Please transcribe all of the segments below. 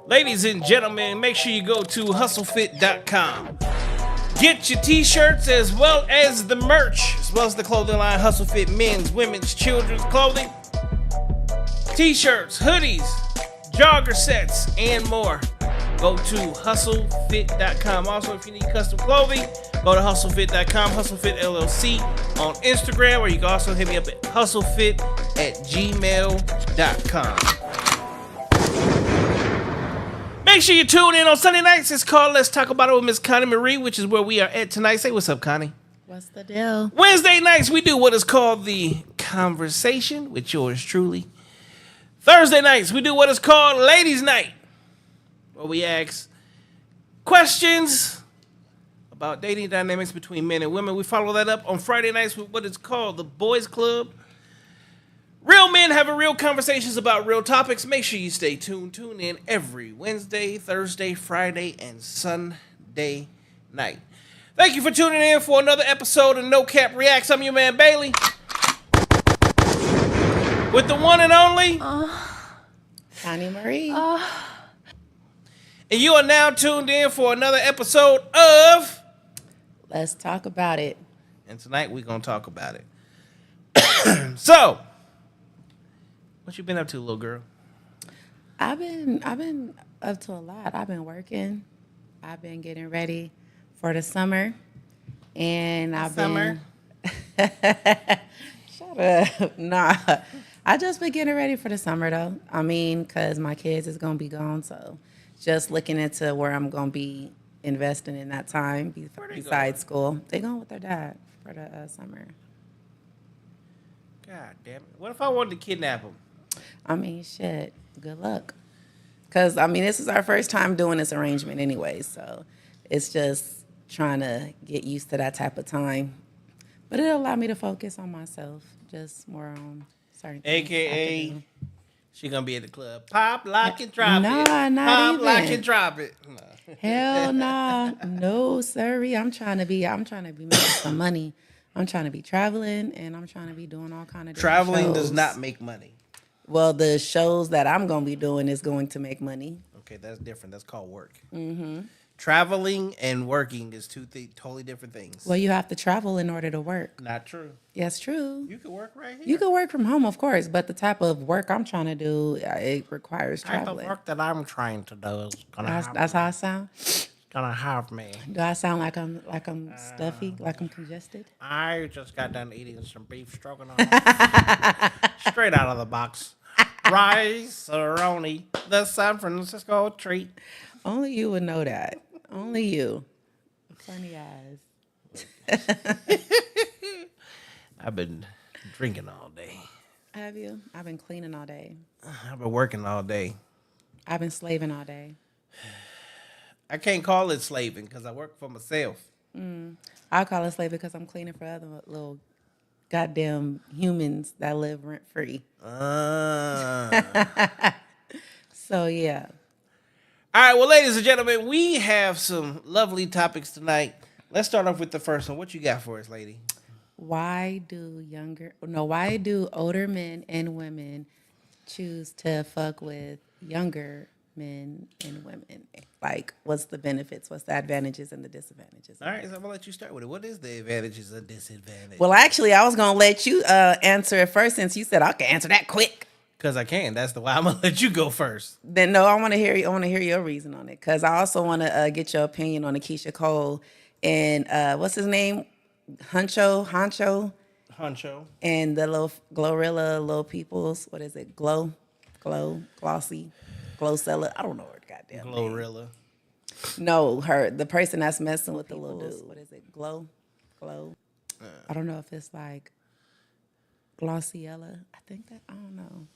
Ladies and gentlemen, make sure you go to hustlefit.com. Get your t-shirts as well as the merch, as well as the clothing line, Hustle Fit men's, women's, children's clothing, t-shirts, hoodies, jogger sets, and more. Go to hustlefit.com. Also, if you need custom clothing, go to hustlefit.com, hustlefit LLC on Instagram, or you can also hit me up at hustlefit@gmail.com. Make sure you tune in on Sunday nights. It's called Let's Talk About It with Miss Connie Marie, which is where we are at tonight. Say what's up, Connie. What's the deal? Wednesday nights, we do what is called the conversation with yours truly. Thursday nights, we do what is called Ladies Night, where we ask questions about dating dynamics between men and women. We follow that up on Friday nights with what is called the Boys Club. Real men having real conversations about real topics. Make sure you stay tuned. Tune in every Wednesday, Thursday, Friday, and Sunday night. Thank you for tuning in for another episode of No Cap Reacts. I'm your man, Bailey. With the one and only... Connie Marie. And you are now tuned in for another episode of... Let's Talk About It. And tonight we're going to talk about it. So... what you been up to, little girl? I've been up to a lot. I've been working. I've been getting ready for the summer. And Shut up. Nah. I just been getting ready for the summer though. I mean, cause my kids is gonna be gone, so just looking into where I'm gonna be investing in that time besides school. They going with their dad for the summer. God damn it! What if I wanted to kidnap them? I mean, shit, good luck. Because, I mean, this is our first time doing this arrangement anyway, so it's just trying to get used to that type of time. But it'll allow me to focus on myself, just more on certain things. AKA, she going to be at the club. Pop, lock, and drop it. Not Pop, even. lock, and drop it. No. Hell nah. No, sorry. I'm trying to be making some money. I'm trying to be traveling, and I'm trying to be doing all kind of different Traveling shows. does not make money. Well, the shows that I'm going to be doing is going to make money. Okay, that's different. That's called work. Mm-hmm. Traveling and working is two totally different things. Well, you have to travel in order to work. Not true. Yes, true. You can work right here. You can work from home, of course, but the type of work I'm trying to do, it requires traveling. The work that I'm trying to do is gonna That's how I sound. gonna have me. Do I sound like I'm stuffy, like I'm congested? I just got done eating some beef stroganoff, straight out of the box. Rice-a-roni, the San Francisco treat. Only you would know that. Only you. Funny eyes. I've been drinking all day. Have you? I've been cleaning all day. I've been working all day. I've been slaving all day. I can't call it slaving because I work for myself. I'll call it slaving because I'm cleaning for other little goddamn humans that live rent free. So yeah. All right, well, ladies and gentlemen, we have some lovely topics tonight. Let's start off with the first one. What you got for us, lady? Why do older men and women choose to fuck with younger men and women? Like, what's the benefits? What's the advantages and the disadvantages? All right, so I'm going to let you start with it. What is the advantages and disadvantages? Well, actually, I was going to let you answer it first since you said I can answer that quick. Because I can. That's the why I'm going to let you go first. Then, no, I want to hear you. I want to hear your reason on it. Because I also want to get your opinion on Akeisha Cole and what's his name? Honcho. And the little Glorilla, little peoples. What is it? Glossy, Glowcella. I don't know her goddamn Glorilla. name. No, the person that's messing with the little dude. What is it? Glow. I don't know if it's like Glossiella. I think that, I don't know.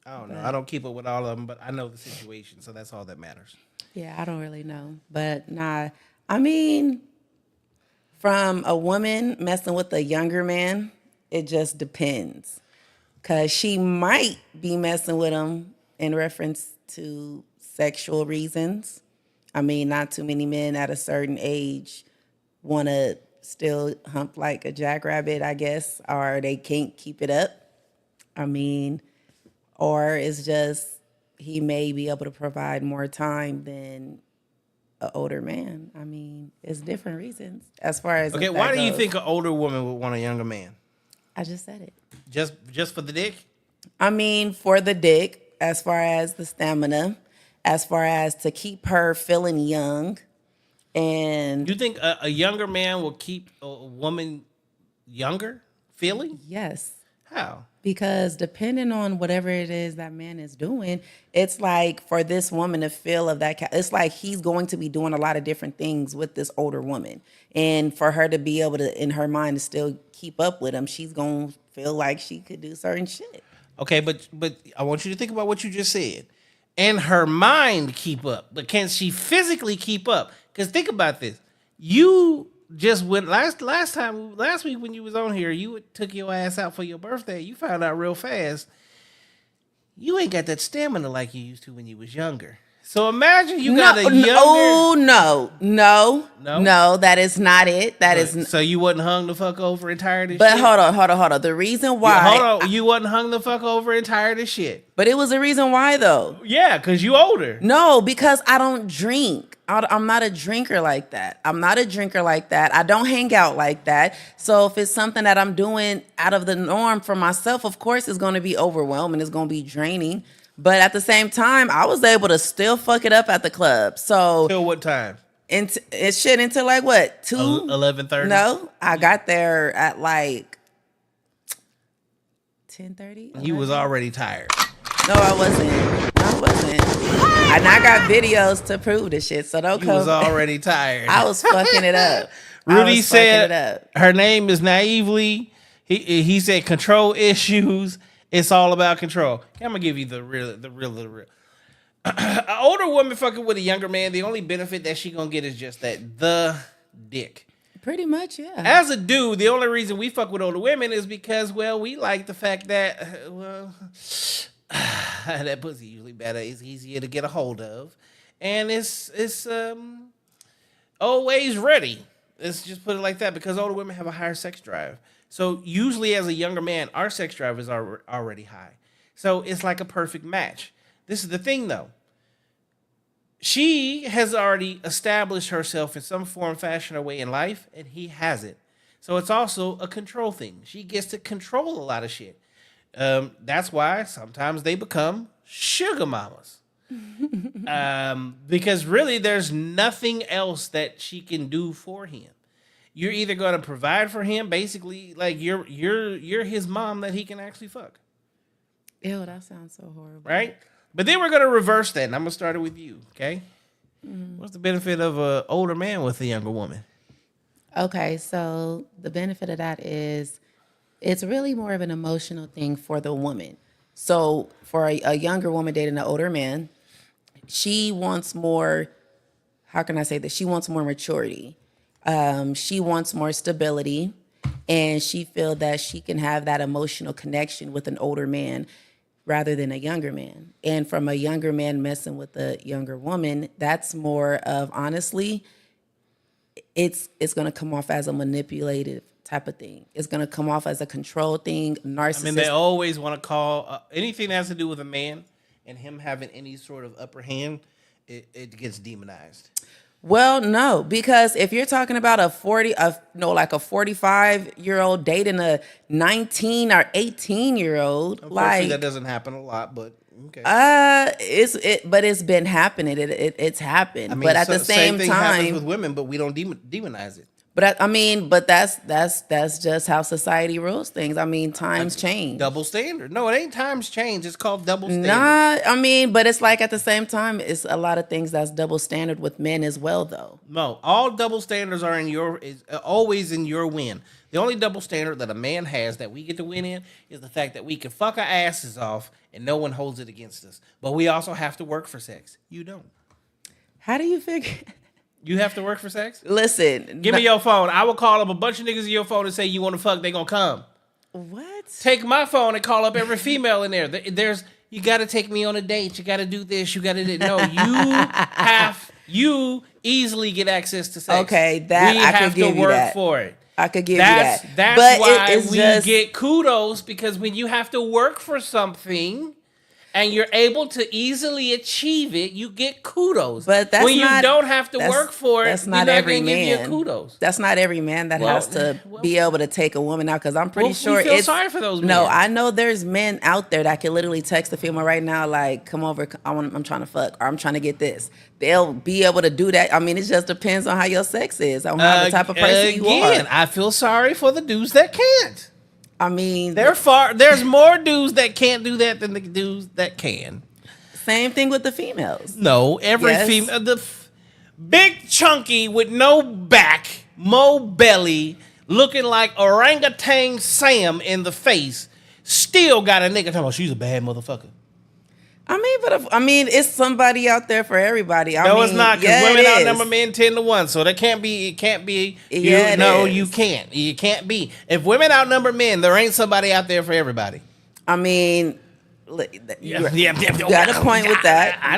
I don't know. I don't keep up with all of them, but I know the situation, so that's all that matters. Yeah, I don't really know. But nah, I mean, from a woman messing with a younger man, it just depends. Because she might be messing with him in reference to sexual reasons. I mean, not too many men at a certain age want to still hump like a jackrabbit, I guess, or they can't keep it up. I mean, or it's just he may be able to provide more time than an older man. I mean, it's different reasons as far as Okay, why do you think an older woman would want a younger man? I just said it. Just for the dick? I mean, for the dick, as far as the stamina, as far as to keep her feeling young. And you think a younger man will keep a woman younger feeling? Yes. How? Because depending on whatever it is that man is doing, it's like for this woman to feel of that, it's like he's going to be doing a lot of different things with this older woman. And for her to be able to, in her mind, to still keep up with him, she's going to feel like she could do certain shit. Okay, but I want you to think about what you just said. And her mind keep up, but can she physically keep up? Because think about this. You just went last week when you was on here, you took your ass out for your birthday. You found out real fast you ain't got that stamina like you used to when you was younger. So imagine you got a younger. Oh no, that is not it. That is. So you wasn't hung the fuck over and tired of but shit. But hold on. The reason why. You wasn't hung the fuck over and tired of shit. But it was a reason why though. Yeah, because you older. No, because I don't drink. I'm not a drinker like that. I don't hang out like that. So if it's something that I'm doing out of the norm for myself, of course it's going to be overwhelming. It's going to be draining. But at the same time, I was able to still fuck it up at the club. So till what time? Until like what? 11:30? No, I got there at like 10:30. You was already tired. No, I wasn't. And I got videos to prove this shit. So don't come. You was already tired. I was fucking it up. Rudy said her name is naively. He said control issues. It's all about control. I'm gonna give you the real. An older woman fucking with a younger man, the only benefit that she gonna get is just the dick. Pretty much, yeah. As a dude, the only reason we fuck with older women is because, well, we like the fact that, that pussy usually better. It's easier to get a hold of, and it's always ready. Let's just put it like that, because older women have a higher sex drive. So usually as a younger man, our sex drive is already high. So it's like a perfect match. This is the thing, though. She has already established herself in some form, fashion, or way in life, and he hasn't. So it's also a control thing. She gets to control a lot of shit. That's why sometimes they become sugar mamas. Because really there's nothing else that she can do for him. You're either going to provide for him, basically, like you're his mom that he can actually fuck. Ew, that sounds so horrible. Right? But then we're going to reverse that, and I'm going to start it with you, okay? Mm-hmm. What's the benefit of an older man with a younger woman? Okay, so the benefit of that is it's really more of an emotional thing for the woman. So for a younger woman dating an older man, she wants more, how can I say this? She wants more maturity. She wants more stability, and she feels that she can have that emotional connection with an older man rather than a younger man. And from a younger man messing with a younger woman, that's more of, honestly, it's going to come off as a manipulative type of thing. It's going to come off as a control thing, narcissist. I mean, they always want to call anything that has to do with a man and him having any sort of upper hand, it gets demonized. Well, no, because if you're talking about a 45-year-old dating a 19 or 18-year-old, like that doesn't happen a lot, but okay. But it's been happening. It's happened. I mean, but at the same thing time, happens with women, but we don't demonize it. But that's just how society rules things. I mean, times change. Double standard. No, it ain't times change. It's called double standard. Nah, I mean, but it's like at the same time, it's a lot of things that's double standard with men as well, though. No, all double standards are always in your win. The only double standard that a man has that we get to win in is the fact that we can fuck our asses off and no one holds it against us. But we also have to work for sex. You don't. How do you figure? You have to work for sex? Listen. Give me your phone. I will call up a bunch of niggas in your phone and say you want to fuck, they gonna come. What? Take my phone and call up every female in there. You got to take me on a date. You got to do this. You got to do... No, you easily get access to sex. Okay, that I can give you that. We have to work for it. I could give you that. That's but why we get kudos, because when you have to work for something and you're able to easily achieve it, you get kudos. But that's when you not, don't have to work for it, that's not every man. Give you kudos. That's not every man that has to be able to take a woman out, because I'm pretty sure we feel sorry for those men. No, I know there's men out there that can literally text a female right now like, come over, I'm trying to fuck, or I'm trying to get this. They'll be able to do that. I mean, it just depends on how your sex is, on how the type of person you are. Again, I feel sorry for the dudes that can't. I mean, there's more dudes that can't do that than the dudes that can. Same thing with the females. No, every female, big chunky with no back, mo belly, looking like orangutan Sam in the face, still got a nigga talking about she's a bad motherfucker. I mean, it's somebody out there for everybody. No, it's not, because women outnumber men 10-1, so that can't be. It can't be. You can't. You can't be. If women outnumber men, there ain't somebody out there for everybody. I mean, you got a point with that. I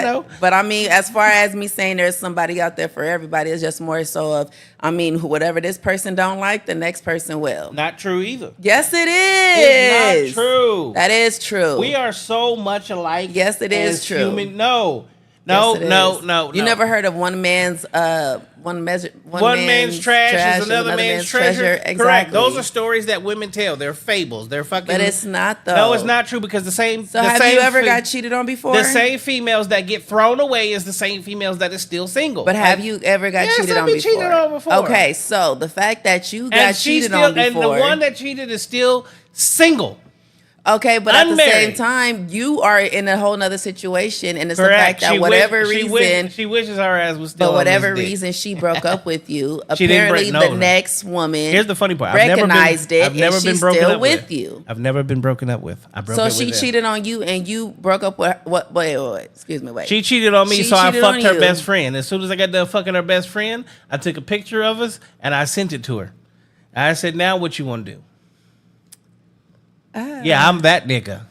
know. But I mean, as far as me saying there's somebody out there for everybody, it's just more so of, I mean, whatever this person don't like, the next person will. Not true either. Yes, it is. It's not true. That is true. We are so much alike. Yes, it is true. No. You never heard of one man's one man's trash is another man's treasure? Exactly. Correct. Those are stories that women tell. They're fables. They're fucking. But it's not though. No, it's not true, because the same. So have you ever got cheated on before? The same females that get thrown away is the same females that is still single. But have you ever got cheated on before? Cheated on before. Okay, so the fact that you got cheated on before, and the one that cheated is still single. Okay, but at the same time, you are in a whole nother situation, and it's the fact that she wishes her ass was still. But whatever reason she broke up with you, apparently the next woman. Here's the funny part: recognized it. I've never been broken up with you. I've never been broken up with. So she cheated on you, and you broke up with what? Wait. Excuse me. Wait. She cheated on me, so I fucked her best friend. As soon as I got done fucking her best friend, I took a picture of us and I sent it to her. I said, "Now what you want to do?" Yeah, I'm that nigga.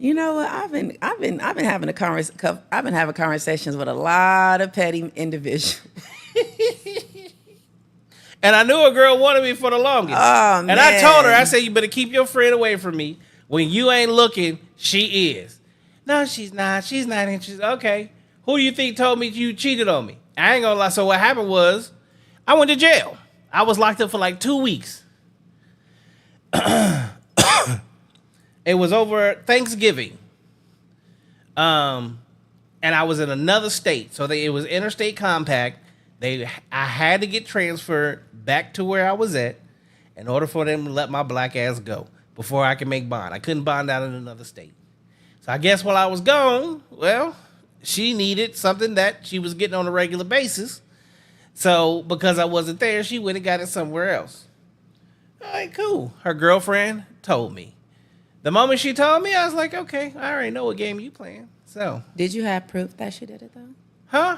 You know what? I've been having conversations with a lot of petty individuals. And I knew a girl wanted me for the longest. Oh, and I told her, I said, you better keep your friend away from me. When you ain't looking, she is. No, she's not. She's not interested. Okay. Who do you think told me you cheated on me? I ain't gonna lie. So what happened was, I went to jail. I was locked up for like 2 weeks. It was over Thanksgiving. And I was in another state. So it was interstate compact. I had to get transferred back to where I was at in order for them to let my black ass go before I could make bond. I couldn't bond out in another state. So I guess while I was gone, well, she needed something that she was getting on a regular basis. So because I wasn't there, she went and got it somewhere else. All right, cool. Her girlfriend told me. The moment she told me, I was like, okay, I already know what game you playing. So, did you have proof that she did it though? Huh?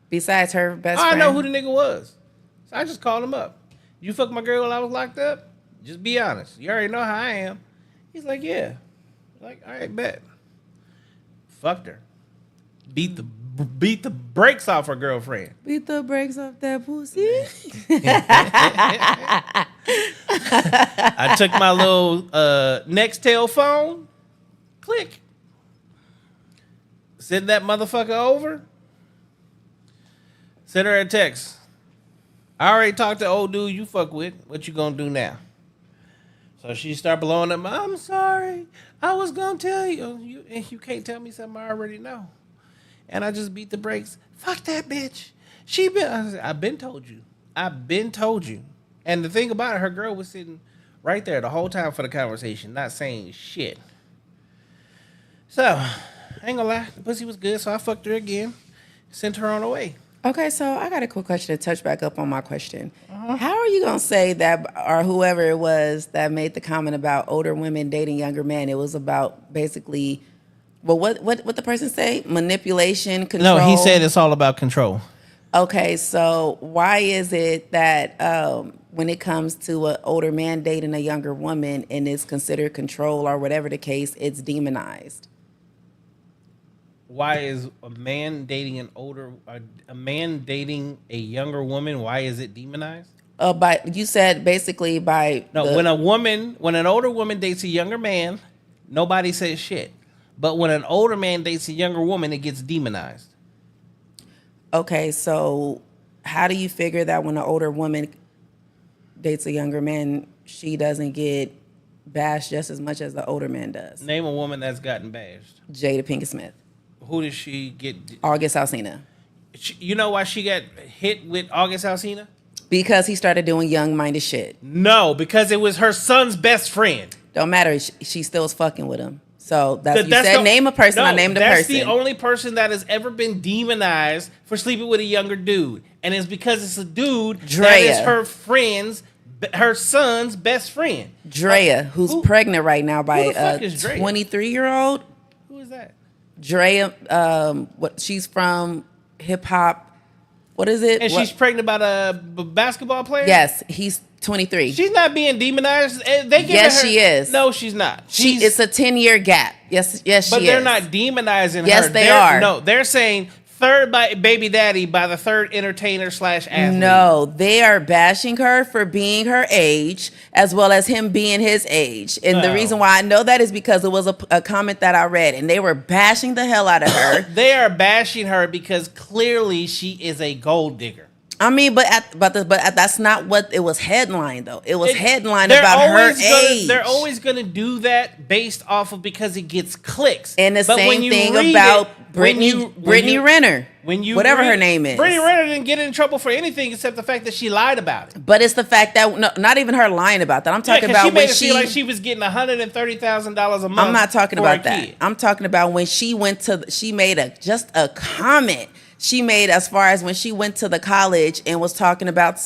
Besides her best friend? I know who the nigga was. So I just called him up. You fuck my girl while I was locked up? Just be honest. You already know how I am. He's like, yeah. Like, all right, bet. Fucked her. Beat the brakes off her girlfriend. Beat the brakes off that pussy. I took my little Nextel phone. Click. Send that motherfucker over. Send her a text. I already talked to old dude you fuck with. What you gonna do now? So she start blowing up. I'm sorry. I was gonna tell you. You can't tell me something I already know. And I just beat the brakes. Fuck that bitch. I've been told you. I've been told you. And the thing about it, her girl was sitting right there the whole time for the conversation, not saying shit. So, I ain't gonna lie. The pussy was good, so I fucked her again. Sent her on her way. Okay, so I got a quick question to touch back up on my question. How are you gonna say that, or whoever it was that made the comment about older women dating younger men? It was about basically, well, what the person say? Manipulation, control. No, he said it's all about control. Okay, so why is it that when it comes to an older man dating a younger woman and it's considered control or whatever the case, it's demonized? Why is a man dating a man dating a younger woman? Why is it demonized? You said basically by No, when an older woman dates a younger man, nobody says shit. But when an older man dates a younger woman, it gets demonized. Okay, so how do you figure that when an older woman dates a younger man, she doesn't get bashed just as much as the older man does? Name a woman that's gotten bashed. Jada Pinkett Smith. Who did she get? August Alsina. You know why she got hit with August Alsina? Because he started doing young-minded shit. No, because it was her son's best friend. Don't matter. She still was fucking with him. So you said name a person. I named a person. That's the only person that has ever been demonized for sleeping with a younger dude, and it's because it's a dude that is her son's best friend. Drea, who's pregnant right now by a 23-year-old. Who is that? Drea, she's from hip hop. What is it? And she's pregnant by a basketball player? Yes, he's 23. She's not being demonized. She is. No, she's not. It's a 10-year gap. Yes, she is. But they're not demonizing her. Yes, they are. No, they're saying third by baby daddy by the third entertainer / athlete. No, they are bashing her for being her age as well as him being his age. And the reason why I know that is because it was a comment that I read and they were bashing the hell out of her. They are bashing her because clearly she is a gold digger. I mean, but that's not what it was headlined though. It was headlined about her age. They're always gonna do that based off of because it gets clicks. And the same thing about Brittany Renner. Whatever her name is. Brittany Renner didn't get in trouble for anything except the fact that she lied about it. But it's the fact that not even her lying about that. I'm talking about when she feel like she was getting $130,000 a month. I'm not talking about that. I'm talking about when she made a comment. She made as far as when she went to the college and was talking about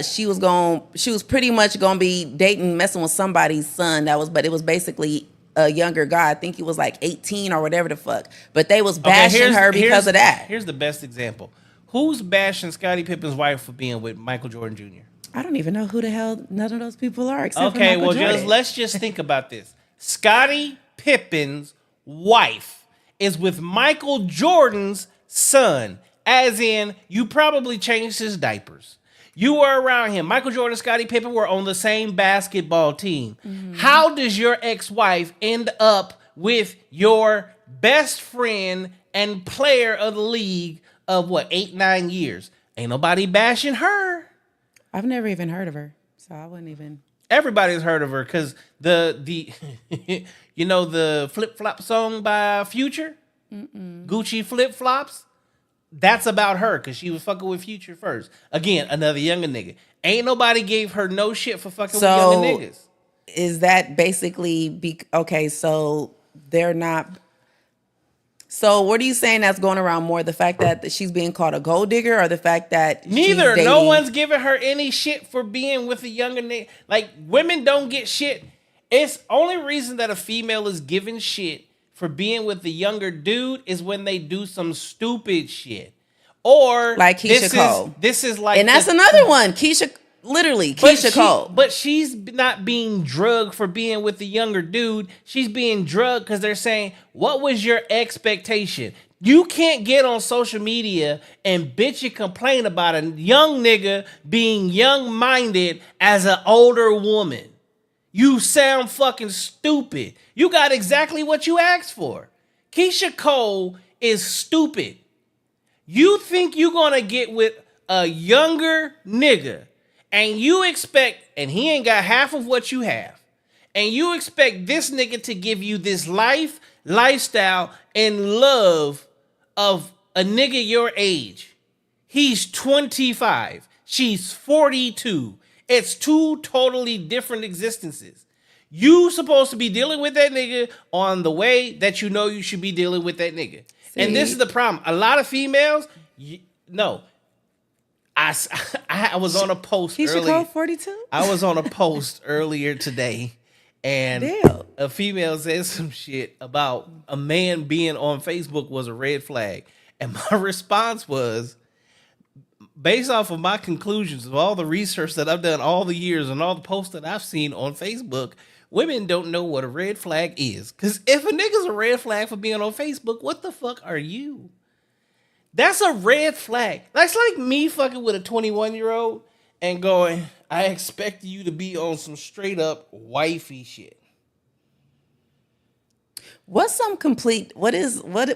she was pretty much gonna be messing with somebody's son but it was basically a younger guy. I think he was like 18 or whatever the fuck. But they was bashing her because of that. Here's the best example. Who's bashing Scottie Pippen's wife for being with Michael Jordan Jr.? I don't even know who the hell none of those people are except for Okay, Michael Jordan. let's just think about this. Scottie Pippen's wife is with Michael Jordan's son, as in you probably changed his diapers. You were around him. Michael Jordan and Scottie Pippen were on the same basketball team. Mm-hmm. How does your ex-wife end up with your best friend and player of the league of 8-9 years? Ain't nobody bashing her. I've never even heard of her, so I wouldn't even. Everybody's heard of her because the the flip flop song by Future. Mm-mm. Gucci flip flops. That's about her because she was fucking with Future first. Again, another younger nigga. Ain't nobody gave her no shit for fucking with younger niggas. Is that basically okay? So they're not. So what are you saying that's going around more? The fact that she's being called a gold digger, or the fact that neither? No one's giving her any shit for being with a younger nigga. Like women don't get shit. It's only reason that a female is given shit for being with the younger dude is when they do some stupid shit. Or like Keisha Cole. This is like, and that's another one. Keisha Cole. But she's not being drugged for being with the younger dude. She's being drugged because they're saying, what was your expectation? You can't get on social media and bitch and complain about a young nigga being young-minded as an older woman. You sound fucking stupid. You got exactly what you asked for. Keisha Cole is stupid. You think you're gonna get with a younger nigga and you expect, and he ain't got half of what you have, and you expect this nigga to give you this lifestyle, and love of a nigga your age. He's 25. She's 42. It's two totally different existences. You supposed to be dealing with that nigga on the way that you know you should be dealing with that nigga. See? And this is the problem. A lot of females, no. I was on a post earlier. Keisha Cole 42? I was on a post earlier today, and a female said some shit about a man being on Facebook was a red flag. And my response was, based off of my conclusions of all the research that I've done all the years and all the posts that I've seen on Facebook, women don't know what a red flag is. Because if a nigga's a red flag for being on Facebook, what the fuck are you? That's a red flag. That's like me fucking with a 21-year-old and going, I expect you to be on some straight up wifey shit. What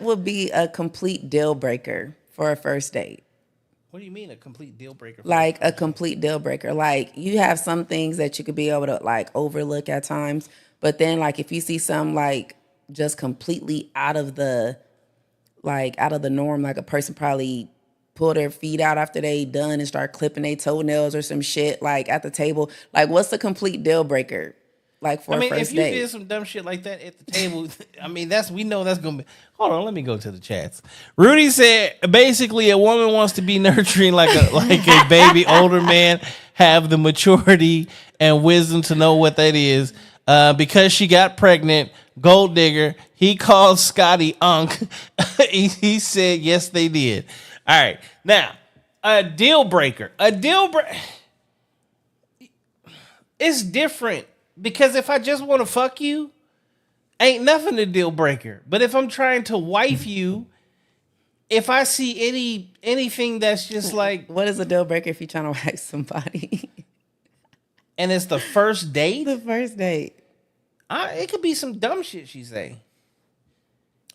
would be a complete deal breaker for a first date? What do you mean a complete deal breaker? Like a complete deal breaker. Like you have some things that you could be able to like overlook at times, but then like if you see some like just completely out of the norm, like a person probably pull their feet out after they done and start clipping their toenails or some shit like at the table. Like what's the complete deal breaker? Like for a first date. If you did some dumb shit like that at the table, we know that's gonna be. Hold on, let me go to the chats. Rudy said basically a woman wants to be nurturing like a baby. Older man have the maturity and wisdom to know what that is. Because she got pregnant, gold digger. He called Scotty Unk. he said yes, they did. All right, now a deal breaker. It's different. Because if I just want to fuck you, ain't nothing a deal breaker. But if I'm trying to wife you, if I see anything that's just like... What is a deal breaker if you're trying to wax somebody? And it's the first date? The first date. It could be some dumb shit she say.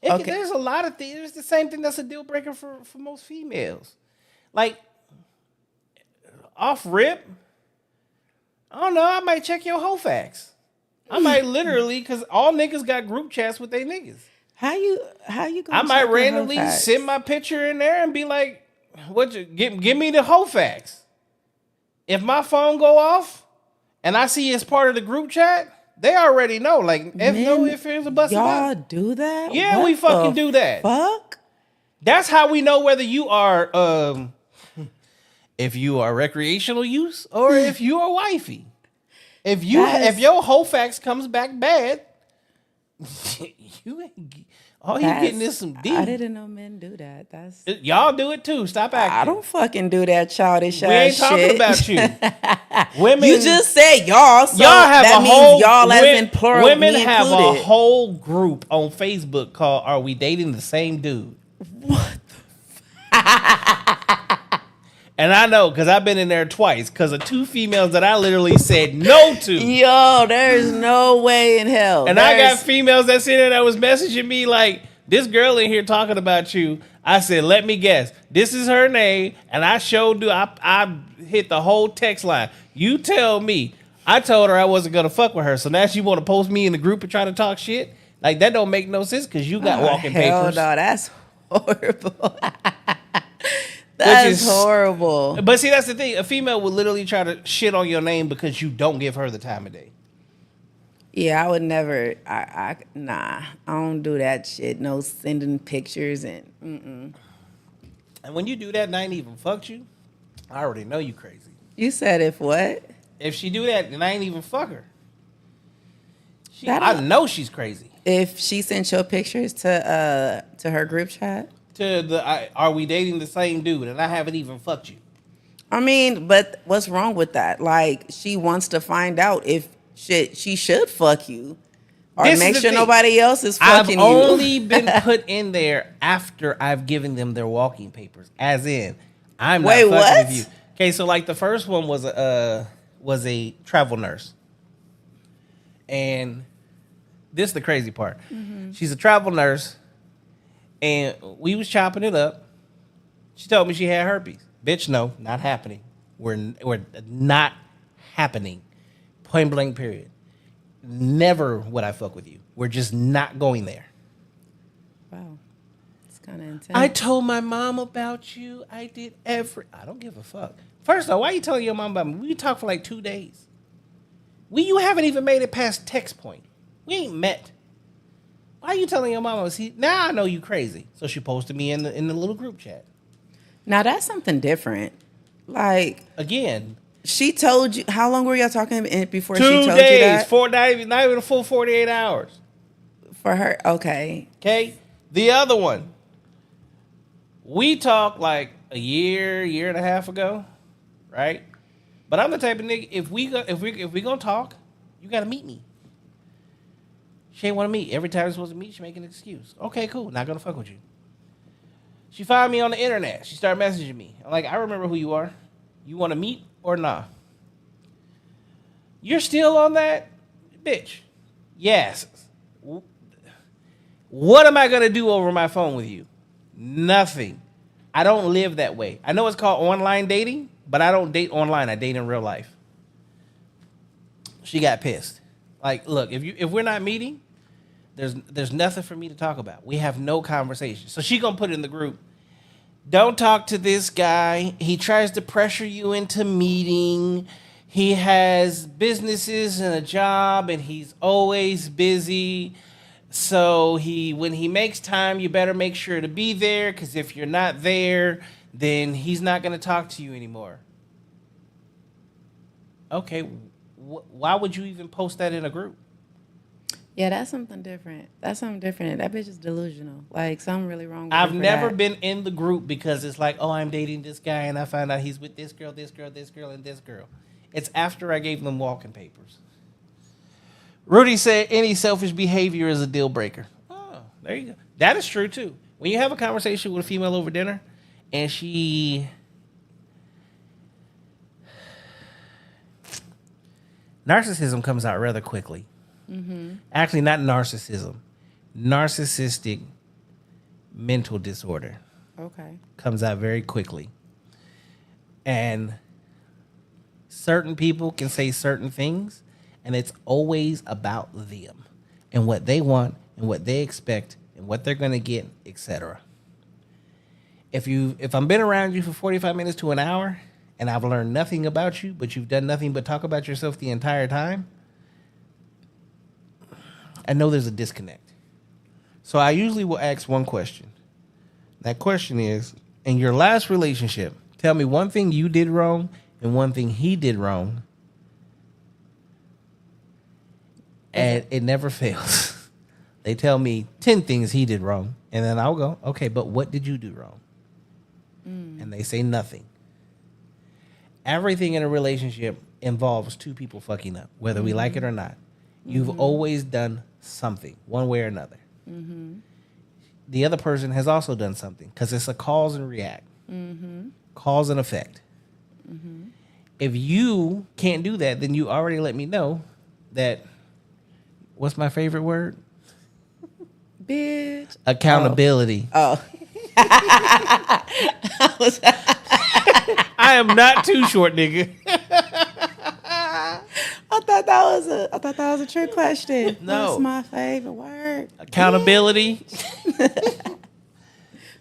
There's a lot of things. It's the same thing that's a deal breaker for most females. Like, off rip... I don't know. I might check your whole facts. I might literally, because all niggas got group chats with their niggas. How you gonna? I might randomly send my picture in there and be like, give me the whole facts. If my phone go off and I see it's part of the group chat, they already know. Like, if there's a bust. Y'all do that? Yeah, we fucking do that. Fuck. That's how we know whether you are if you are recreational use or if you are wifey. If your whole facts comes back bad, you getting is some D. I didn't know men do that. Y'all do it too. Stop acting. I don't fucking do that childish ass shit. We ain't talking about you. Women. You just said y'all. So y'all have that a means whole y'all as in plural. Women have a whole group on Facebook called "Are We Dating the Same Dude?" What? And I know because I've been in there twice because of two females that I literally said no to. Yo, there's no way in hell. And I got females that's in there that was messaging me like, this girl in here talking about you. I said, let me guess. This is her name. And I showed you. I hit the whole text line. You tell me. I told her I wasn't going to fuck with her. So now she want to post me in the group and try to talk shit? Like, that don't make no sense because you got walking papers. No, that's horrible. That's horrible. But see, that's the thing. A female will literally try to shit on your name because you don't give her the time of day. Yeah, I would never. Nah, I don't do that shit. No sending pictures and. And when you do that and I ain't even fucked you, I already know you crazy. You said if what? If she do that and I ain't even fuck her, I know she's crazy. If she sent your pictures to her group chat. Are we dating the same dude and I haven't even fucked you? I mean, but what's wrong with that? Like, she wants to find out if she should fuck you or make sure nobody else is fucking you. I've only been put in there after I've given them their walking papers, as in I'm not fucking with you. Okay, so like the first one was a travel nurse, and this is the crazy part. Mm-hmm. She's a travel nurse. And we was chopping it up. She told me she had herpes. Bitch, no, not happening. We're not happening. Point blank, period. Never would I fuck with you. We're just not going there. Wow. It's kind of intense. I told my mom about you. I don't give a fuck. First of all, why are you telling your mom about me? We talked for like 2 days. You haven't even made it past text point. We ain't met. Why are you telling your mama? Now I know you crazy. So she posted me in the little group chat. Now that's something different. Like, again, she told you. How long were y'all talking before she told 2 you days, that? 4 days, not even a full 48 hours. For her, okay. Okay. The other one, we talked like a year and a half ago, right? But I'm the type of nigga. If we gonna talk, you gotta meet me. She ain't want to meet. Every time we're supposed to meet, she make an excuse. Okay, cool. Not going to fuck with you. She found me on the internet. She started messaging me. I'm like, I remember who you are. You want to meet or nah? You're still on that? Bitch. Yes. What am I going to do over my phone with you? Nothing. I don't live that way. I know it's called online dating, but I don't date online. I date in real life. She got pissed. Like, look, if we're not meeting, there's nothing for me to talk about. We have no conversation. So she gonna put it in the group. Don't talk to this guy. He tries to pressure you into meeting. He has businesses and a job, and he's always busy. So when he makes time, you better make sure to be there, because if you're not there, then he's not going to talk to you anymore. Okay, why would you even post that in a group? Yeah, that's something different. That bitch is delusional. Like, something really wrong with her. I've never been in the group because it's like, oh, I'm dating this guy, and I find out he's with this girl, and this girl. It's after I gave them walking papers. Rudy said any selfish behavior is a deal breaker. Oh, there you go. That is true, too. When you have a conversation with a female over dinner and narcissism comes out rather quickly. Mm-hmm. Actually, not narcissism. Narcissistic mental disorder. Okay. Comes out very quickly. And certain people can say certain things, and it's always about them and what they want and what they expect and what they're going to get, etc. If I've been around you for 45 minutes to an hour and I've learned nothing about you, but you've done nothing but talk about yourself the entire time, I know there's a disconnect. So I usually will ask one question. That question is, in your last relationship, tell me one thing you did wrong and one thing he did wrong. And it never fails. They tell me 10 things he did wrong. And then I'll go, okay, but what did you do wrong? And they say nothing. Everything in a relationship involves two people fucking up, whether we like it or not. You've always done something, one way or another. The other person has also done something, because it's a cause and react. Cause and effect. If you can't do that, then you already let me know that, what's my favorite word? Bitch. Accountability. Oh. I am not too short, nigga. I thought that was a trick question. No. What's my favorite word? Accountability.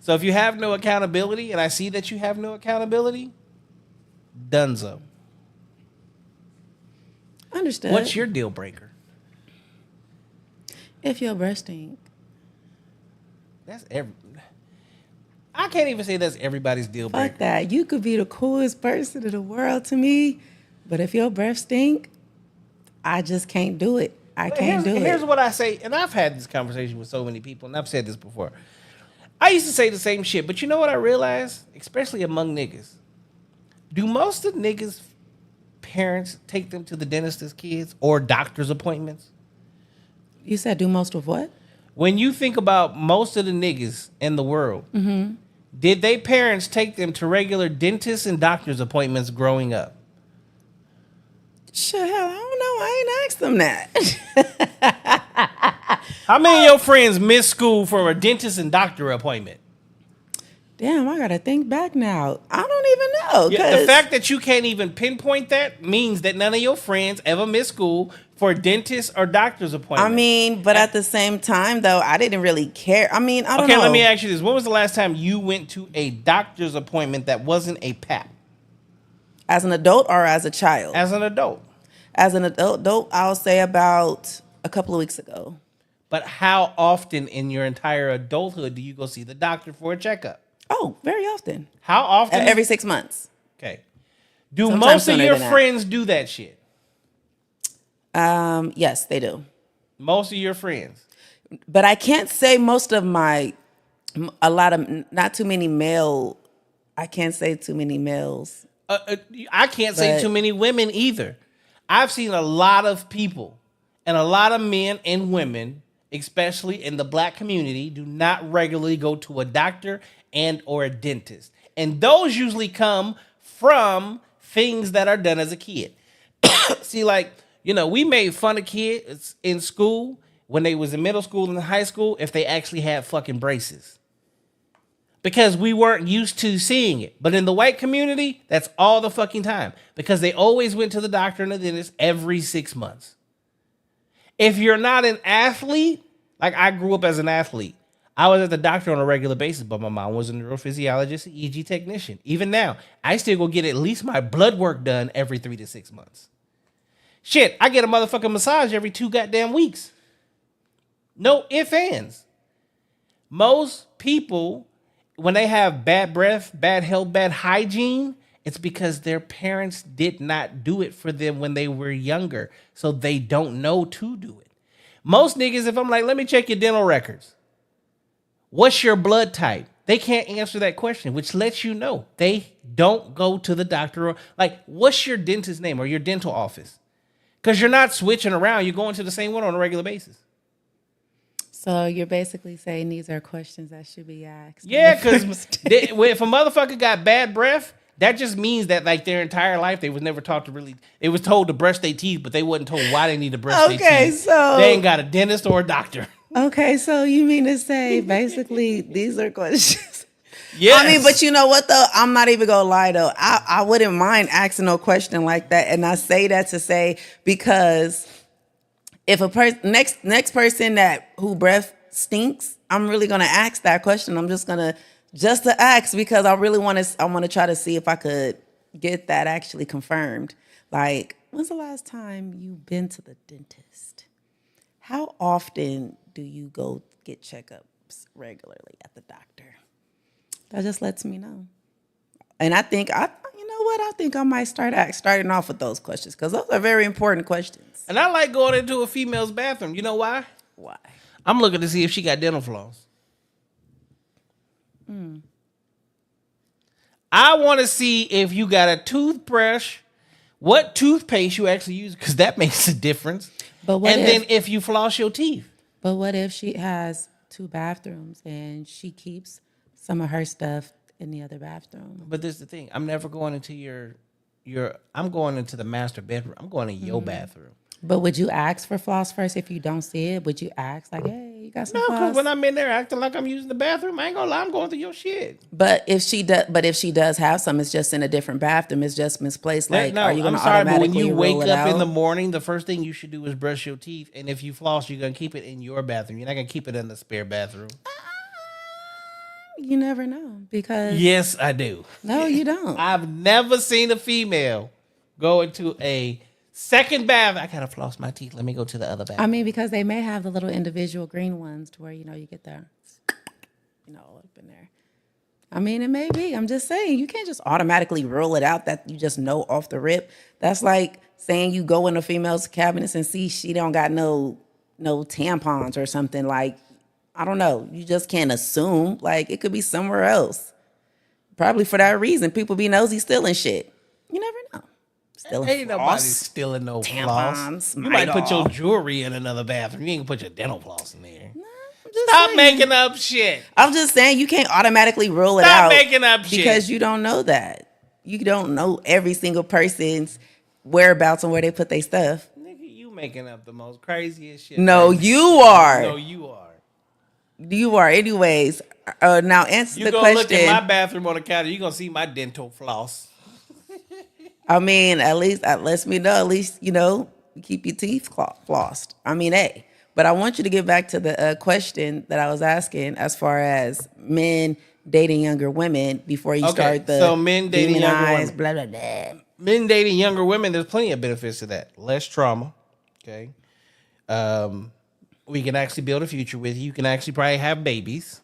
So if you have no accountability, and I see that you have no accountability, dunzo. Understood. What's your deal breaker? If your breath stink. I can't even say that's everybody's deal breaker. Fuck that. You could be the coolest person in the world to me, but if your breath stink, I just can't do it. I can't do it. Here's what I say, and I've had this conversation with so many people, and I've said this before. I used to say the same shit, but you know what I realized? Especially among niggas. Do most of niggas' parents take them to the dentist as kids or doctor's appointments? You said do most of what? When you think about most of the niggas in the world, did they parents take them to regular dentist and doctor's appointments growing up? Shit, hell, I don't know. I ain't asked them that. How many of your friends miss school for a dentist and doctor appointment? Damn, I gotta think back now. I don't even know. Yeah, the fact that you can't even pinpoint that means that none of your friends ever miss school for a dentist or doctor's appointment. I mean, but at the same time, though, I didn't really care. I mean, I don't know. Okay, let me ask you this. When was the last time you went to a doctor's appointment that wasn't a PAP? As an adult or as a child? As an adult. As an adult, I'll say about a couple of weeks ago. But how often in your entire adulthood do you go see the doctor for a checkup? Oh, very often. How often? Every 6 months. Okay. Do Sometimes most of your friends do that shit? Yes, they do. Most of your friends. But I can't say most of not too many male. I can't say too many males. I can't say too many women either. I've seen a lot of people and a lot of men and women, especially in the black community, do not regularly go to a doctor and or a dentist. And those usually come from things that are done as a kid. See, like, we made fun of kids in school when they was in middle school and high school if they actually had fucking braces. Because we weren't used to seeing it. But in the white community, that's all the fucking time. Because they always went to the doctor and the dentist every 6 months. If you're not an athlete, like I grew up as an athlete, I was at the doctor on a regular basis, but my mom was a neurophysiologist, an EG technician. Even now, I still go get at least my blood work done every 3 to 6 months. Shit, I get a motherfucking massage every 2 goddamn weeks. No ifs, ands. Most people, when they have bad breath, bad health, bad hygiene, it's because their parents did not do it for them when they were younger. So they don't know to do it. Most niggas, if I'm like, let me check your dental records. What's your blood type? They can't answer that question, which lets you know they don't go to the doctor. Or like, what's your dentist's name or your dental office? Because you're not switching around. You're going to the same one on a regular basis. So you're basically saying these are questions that should be asked. Yeah, because if a motherfucker got bad breath, that just means that like their entire life they was never taught to really. They was told to brush their teeth, but they wasn't told why they need to brush their teeth. Okay, so they ain't got a dentist or a doctor. Okay, so you mean to say basically these are questions? Yes. I mean, but you know what though? I'm not even gonna lie though. I wouldn't mind asking a question like that, and I say that to say because if a next person who breath stinks, I'm really gonna ask that question. I'm just to ask because I really want to try to see if I could get that actually confirmed. Like, when's the last time you've been to the dentist? How often do you go get checkups regularly at the doctor? That just lets me know. And I think I think I might starting off with those questions because those are very important questions. And I like going into a female's bathroom. You know why? Why? I'm looking to see if she got dental floss. I want to see if you got a toothbrush, what toothpaste you actually use, because that makes a difference. But then if you floss your teeth. But what if she has 2 bathrooms and she keeps some of her stuff in the other bathroom? But this is the thing. I'm never going into I'm going into the master bedroom. I'm going to your bathroom. But would you ask for floss first if you don't see it? Would you ask like, hey, you got some floss? No, because when I'm in there acting like I'm using the bathroom, I ain't gonna lie, I'm going through your shit. But if she does have some, it's just in a different bathroom. It's just misplaced. Like, are you gonna automatically but when you wake up out? in the morning, the first thing you should do is brush your teeth. And if you floss, you're gonna keep it in your bathroom. You're not gonna keep it in the spare bathroom. You never know because yes, I do. No, you don't. I've never seen a female go into a second bath. I gotta floss my teeth. Let me go to the other bathroom. I mean, because they may have the little individual green ones to where you get there, all up in there. I mean, it may be. I'm just saying you can't just automatically rule it out that you just know off the rip. That's like saying you go in a female's cabinets and see she don't got no tampons or something. Like, I don't know. You just can't assume. Like, it could be somewhere else. Probably for that reason, people be nosy stealing shit. You never know. Ain't nobody stealing no floss. You might put your jewelry in another bathroom. You ain't gonna put your dental floss in there. No, Stop making up shit. I'm just saying you can't automatically rule it Stop out. making up shit. Because you don't know that. You don't know every single person's whereabouts and where they put their stuff. Nigga, you making up the most craziest shit. No, you are. No, you are. You are. Anyways, now answer the question. You gonna look at my bathroom on the counter, you gonna see my dental floss. I mean, at least that lets me know. At least you keep your teeth flossed. I mean, hey. But I want you to get back to the question that I was asking as far as men dating younger women before you start the so men dating younger women. Blah blah blah. Men dating younger women. There's plenty of benefits to that. Less trauma. Okay. We can actually build a future with you. You can actually probably have babies.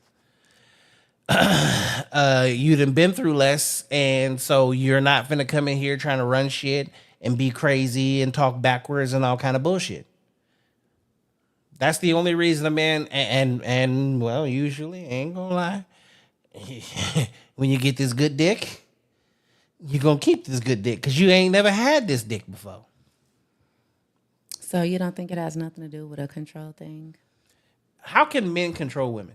You done been through less, and so you're not finna come in here trying to run shit and be crazy and talk backwards and all kind of bullshit. That's the only reason a man and well, usually, ain't gonna lie, when you get this good dick, you're gonna keep this good dick because you ain't never had this dick before. So you don't think it has nothing to do with a control thing? How can men control women?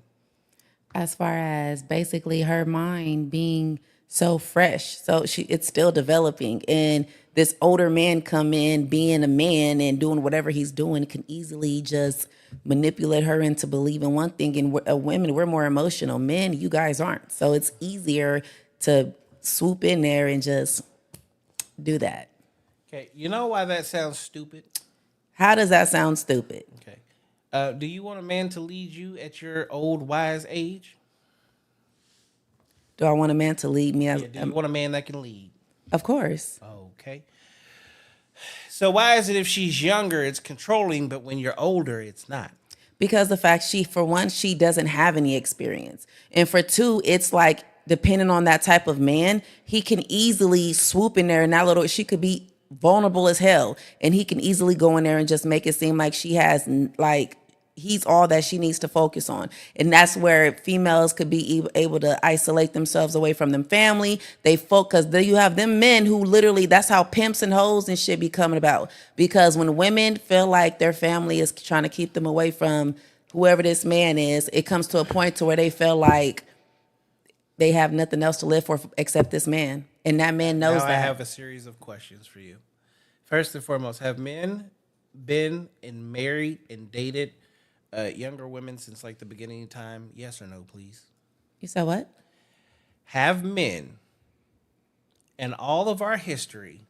As far as basically her mind being so fresh. So it's still developing. And this older man come in being a man and doing whatever he's doing can easily just manipulate her into believing one thing. And women, we're more emotional. Men, you guys aren't. So it's easier to swoop in there and just do that. Okay, you know why that sounds stupid? How does that sound stupid? Okay. Do you want a man to lead you at your old wise age? Do I want a man to lead me? Do you want a man that can lead? Of course. Okay. So why is it if she's younger, it's controlling, but when you're older, it's not? Because the fact for one, she doesn't have any experience. And for two, it's like, depending on that type of man, he can easily swoop in there and she could be vulnerable as hell. And he can easily go in there and just make it seem like she has, like, he's all that she needs to focus on. And that's where females could be able to isolate themselves away from them family. They focus, you have them men who literally, that's how pimps and hoes and shit be coming about. Because when women feel like their family is trying to keep them away from whoever this man is, it comes to a point to where they feel like they have nothing else to live for except this man. And that man knows that. I have a series of questions for you. First and foremost, have men been and married and dated younger women since like the beginning of time? Yes or no, please? You said what? Have men in all of our history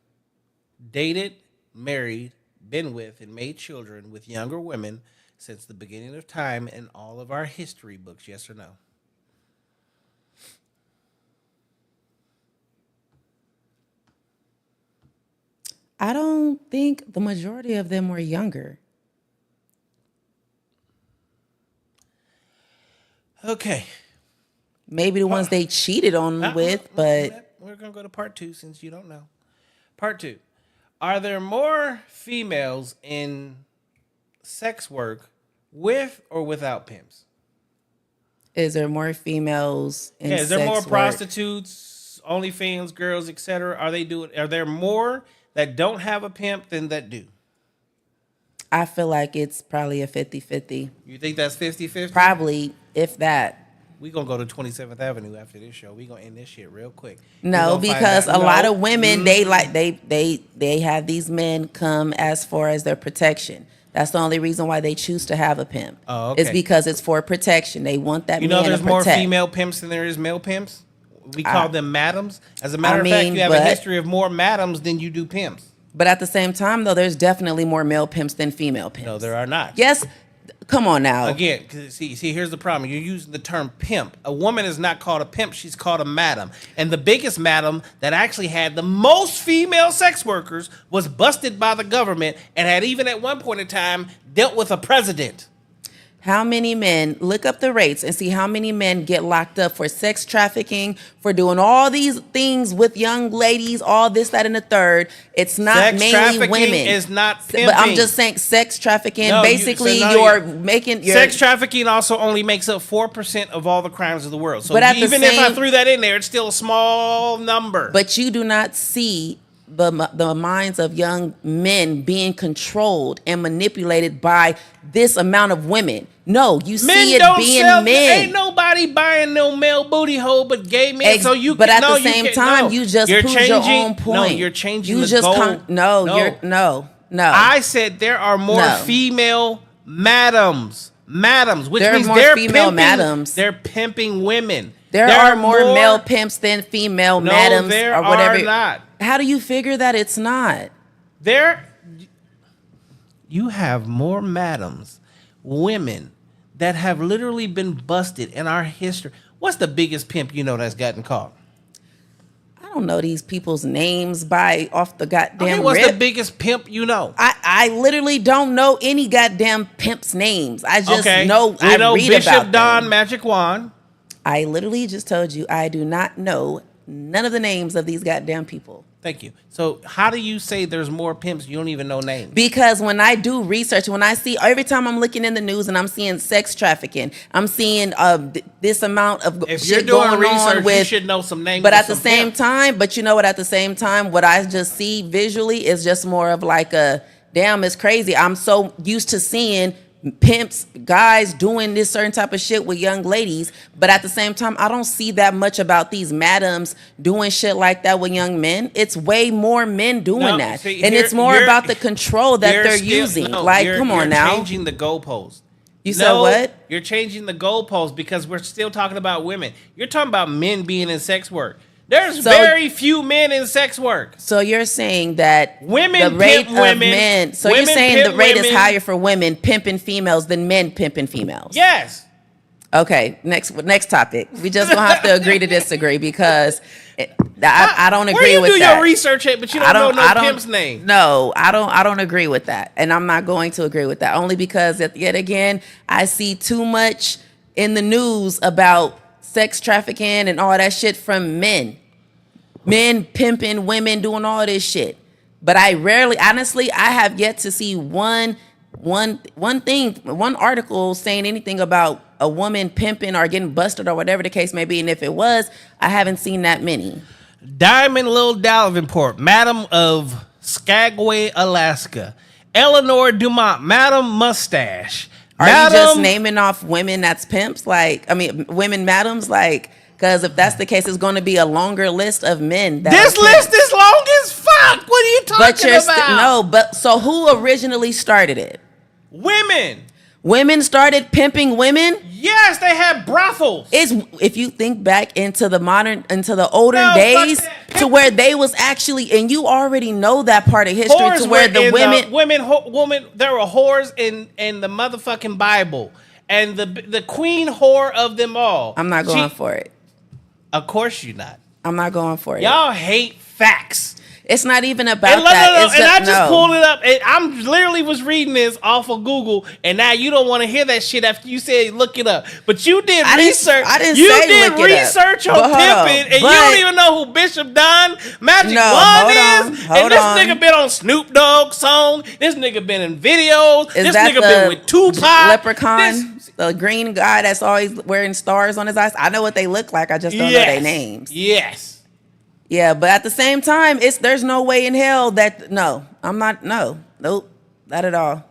dated, married, been with, and made children with younger women since the beginning of time in all of our history books? Yes or no? I don't think the majority of them were younger. Okay. Maybe the ones they cheated on with, but... We're going to go to part 2 since you don't know. Part 2. Are there more females in sex work with or without pimps? Is there more females in sex work? Is there more prostitutes, OnlyFans girls, etc.? Are there more that don't have a pimp than that do? I feel like it's probably a 50-50. You think that's 50-50? Probably, if that. We're going to go to 27th Avenue after this show. We're going to end this shit real quick. No, because a lot of women, they have these men come as far as their protection. That's the only reason why they choose to have a pimp. Oh, okay. It's because it's for protection. They want that man to protect. You know there's more female pimps than there is male pimps? We call them madams. As a matter of fact, you have a history of more madams than you do pimps. But at the same time, though, there's definitely more male pimps than female pimps. No, there are not. Yes. Come on now. Again, see, here's the problem. You're using the term pimp. A woman is not called a pimp. She's called a madam. And the biggest madam that actually had the most female sex workers was busted by the government and had even at one point in time dealt with a president. How many men, look up the rates and see how many men get locked up for sex trafficking, for doing all these things with young ladies, all this, that, and the third. It's not sex mainly women. Is not pimping. But I'm just saying sex trafficking, sex trafficking also only makes up 4% of all the crimes of the world. So but even if I threw that in there, it's still a small number. But you do not see the minds of young men being controlled and manipulated by this amount of women. No, you see it being men. Ain't nobody buying no male booty hole but gay men. But at the same time, you just proved your own point. No, you're changing the goal. No. I said there are more female madams, which there means are more female madams. They're pimping women. There are more male pimps than female madams or whatever. There are not. How do you figure that it's not? You have more madams, women that have literally been busted in our history. What's the biggest pimp you know that's gotten caught? I don't know these people's names off the goddamn what's rip. The biggest pimp you know? I literally don't know any goddamn pimp's names. I just know I know read Bishop about Don them. Magic Wand. I literally just told you I do not know none of the names of these goddamn people. Thank you. So how do you say there's more pimps? You don't even know names. Because when I do research, when I see, every time I'm looking in the news and I'm seeing sex trafficking, I'm seeing this amount of if shit you're doing going research, on with, you should know some names. But at the same time, but you know what? At the same time, what I just see visually is just more of like a, damn, it's crazy. I'm so used to seeing pimps, guys doing this certain type of shit with young ladies, but at the same time, I don't see that much about these madams doing shit like that with young men. It's way more men doing that, see, and it's more about the control that they're using. Like, come on now, you're changing the goalpost. You said what? You're changing the goalpost because we're still talking about women. You're talking about men being in sex work. There's very few men in sex work. So you're saying that women the rate pimp of women. men. So Women you're saying the rate women. is higher for women pimping females than men pimping females. Yes. Okay. Next topic. We just gonna have to agree to disagree because I don't agree with that. Where you do your research at, but you don't know no pimp's name. No, I don't agree with that, and I'm not going to agree with that only because yet again I see too much in the news about sex trafficking and all that shit from men pimping women, doing all this shit. But I have yet to see one article saying anything about a woman pimping or getting busted or whatever the case may be. And if it was, I haven't seen that many. Diamond Lil Davenport, Madam of Skagway, Alaska. Eleanor Dumont, Madam Mustache. Are you just naming off women that's pimps? Women madams? Because if that's the case, it's going to be a longer list of men. This list is long as fuck. What are you talking about? So who originally started it? Women. Women started pimping women? Yes, they had brothels. If you think back into the older days to where they was actually, and you already know that part of history, whores to where the women, there were whores in the motherfucking Bible, and the queen whore of them all. I'm not going for it. Of course you're not. I'm not going for it. Y'all hate facts. It's not even about that. I just pulled it up. And I'm literally was reading this off of Google, and now you don't want to hear that shit after you said look it up. But you did research. You did research on pimping, and you don't even know who Bishop Don Magic One is. And this nigga been on Snoop Dogg song. This nigga been in videos. This nigga been with Tupac. Leprechaun. The green guy that's always wearing stars on his eyes. I know what they look like. I just don't know their names. Yes. Yeah, but at the same time, there's no way in hell that nope, not at all.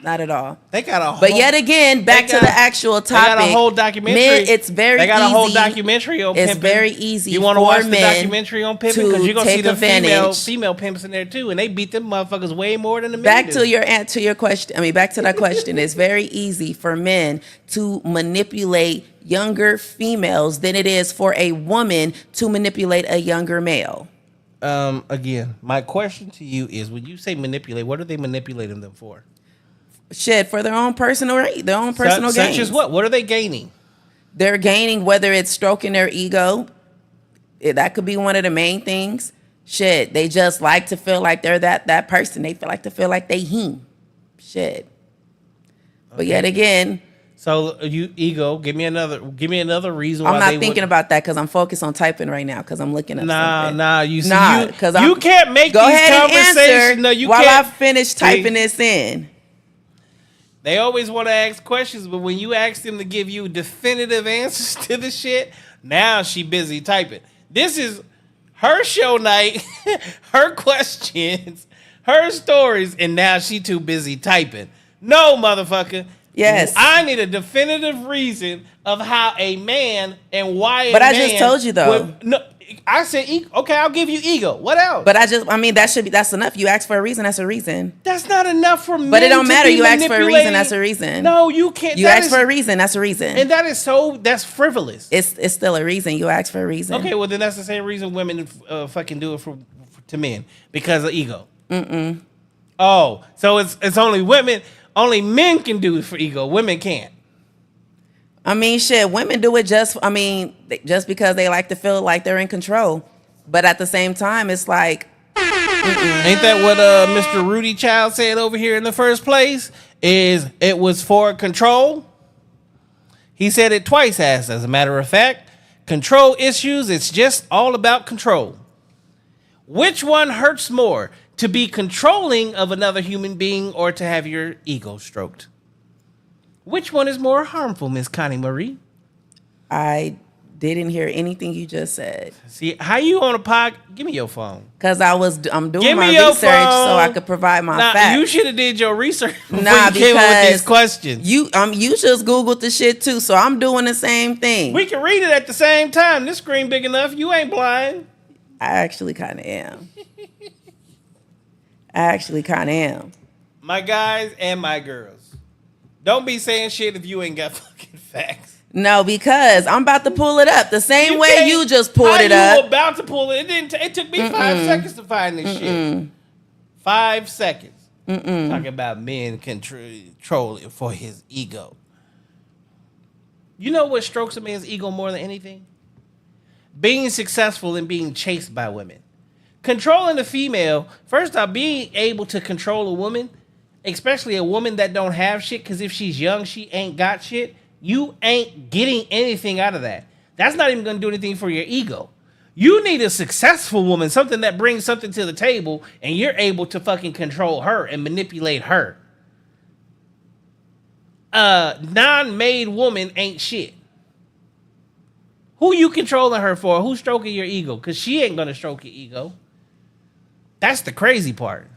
Not at all. They got a whole, but yet again, back to the actual topic. They got a whole documentary. It's very easy. They got a whole documentary on pimping. It's very easy. You want to watch the documentary on pimping because you're gonna see the female pimps in there too, and they beat them motherfuckers way more than the men. Back to your question. Back to that question. It's very easy for men to manipulate younger females than it is for a woman to manipulate a younger male. Again, my question to you is: when you say manipulate, what are they manipulating them for? Shit, for their own personal gains. Such as what? What are they gaining? They're gaining, whether it's stroking their ego. That could be one of the main things. Shit, they just like to feel like they're that person. They feel like they him. Shit. But yet again. So you ego. Give me another reason. I'm not thinking about that because I'm focused on typing right now because I'm looking at something. You can't make these conversations. No, you can't. While I finish finish typing this in. They always want to ask questions, but when you ask them to give you definitive answers to the shit, now she busy typing. This is her show night, her questions, her stories, and now she too busy typing. No, motherfucker. Yes. I need a definitive reason of how a man and why But I just told you, though. I said, okay, I'll give you ego. What else? But that's enough. You ask for a reason, that's a reason. That's not enough for men. But it don't matter. You ask for a reason, that's a reason. No, you can't. You ask for a reason, that's a reason. And that's frivolous. It's still a reason. You ask for a reason. Okay, well then that's the same reason women fucking do it to men because of ego. Mm-mm. Oh, so it's only women. Only men can do it for ego. Women can't. Shit, women do it just because they like to feel like they're in control. But at the same time, it's like... Ain't that what Mr. Rudy Child said over here in the first place? Is it was for control? He said it twice, as a matter of fact. Control issues, it's just all about control. Which one hurts more? To be controlling of another human being or to have your ego stroked? Which one is more harmful, Miss Connie Marie? I Didn't hear anything you just said. See, how you on a pod? Give me your phone. Because I'm doing Give my me your research phone. so I could provide my Nah, facts. you should have did your research before Nah, you came up with these because questions. you just Googled the shit too, so I'm doing the same thing. We can read it at the same time. This screen big enough. You ain't blind. I actually kind of am. My guys and my girls, don't be saying shit if you ain't got fucking facts. No, because I'm about to pull it up the same way you just pulled it How you up. about to pull it? It took me 5 seconds to find this shit. 5 seconds. Talking about men controlling for his ego. You know what strokes a man's ego more than anything? Being successful and being chased by women. Controlling a female, first off, being able to control a woman, especially a woman that don't have shit, because if she's young, she ain't got shit. You ain't getting anything out of that. That's not even going to do anything for your ego. You need a successful woman, something that brings something to the table, and you're able to fucking control her and manipulate her. Non-made woman ain't shit. Who you controlling her for? Who's stroking your ego? Because she ain't going to stroke your ego. That's the crazy part.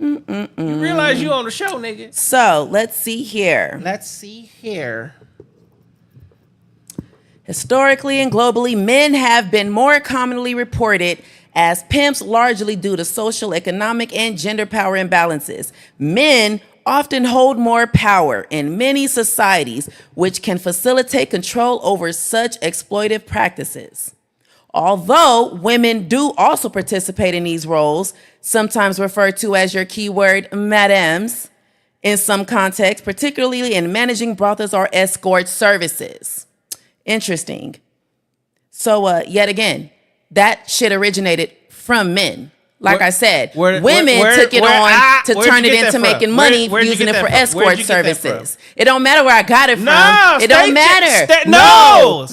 You realize you on the show, nigga. So let's see here. Historically and globally, men have been more commonly reported as pimps, largely due to social, economic, and gender power imbalances. Men often hold more power in many societies, which can facilitate control over such exploitive practices. Although women do also participate in these roles, sometimes referred to as your keyword madames, in some contexts, particularly in managing brothels or escort services. Interesting. So, yet again, that shit originated from men. Like I said, women took it on to turn it into making money using it for escort services. It don't matter where I got it from. It don't matter. No,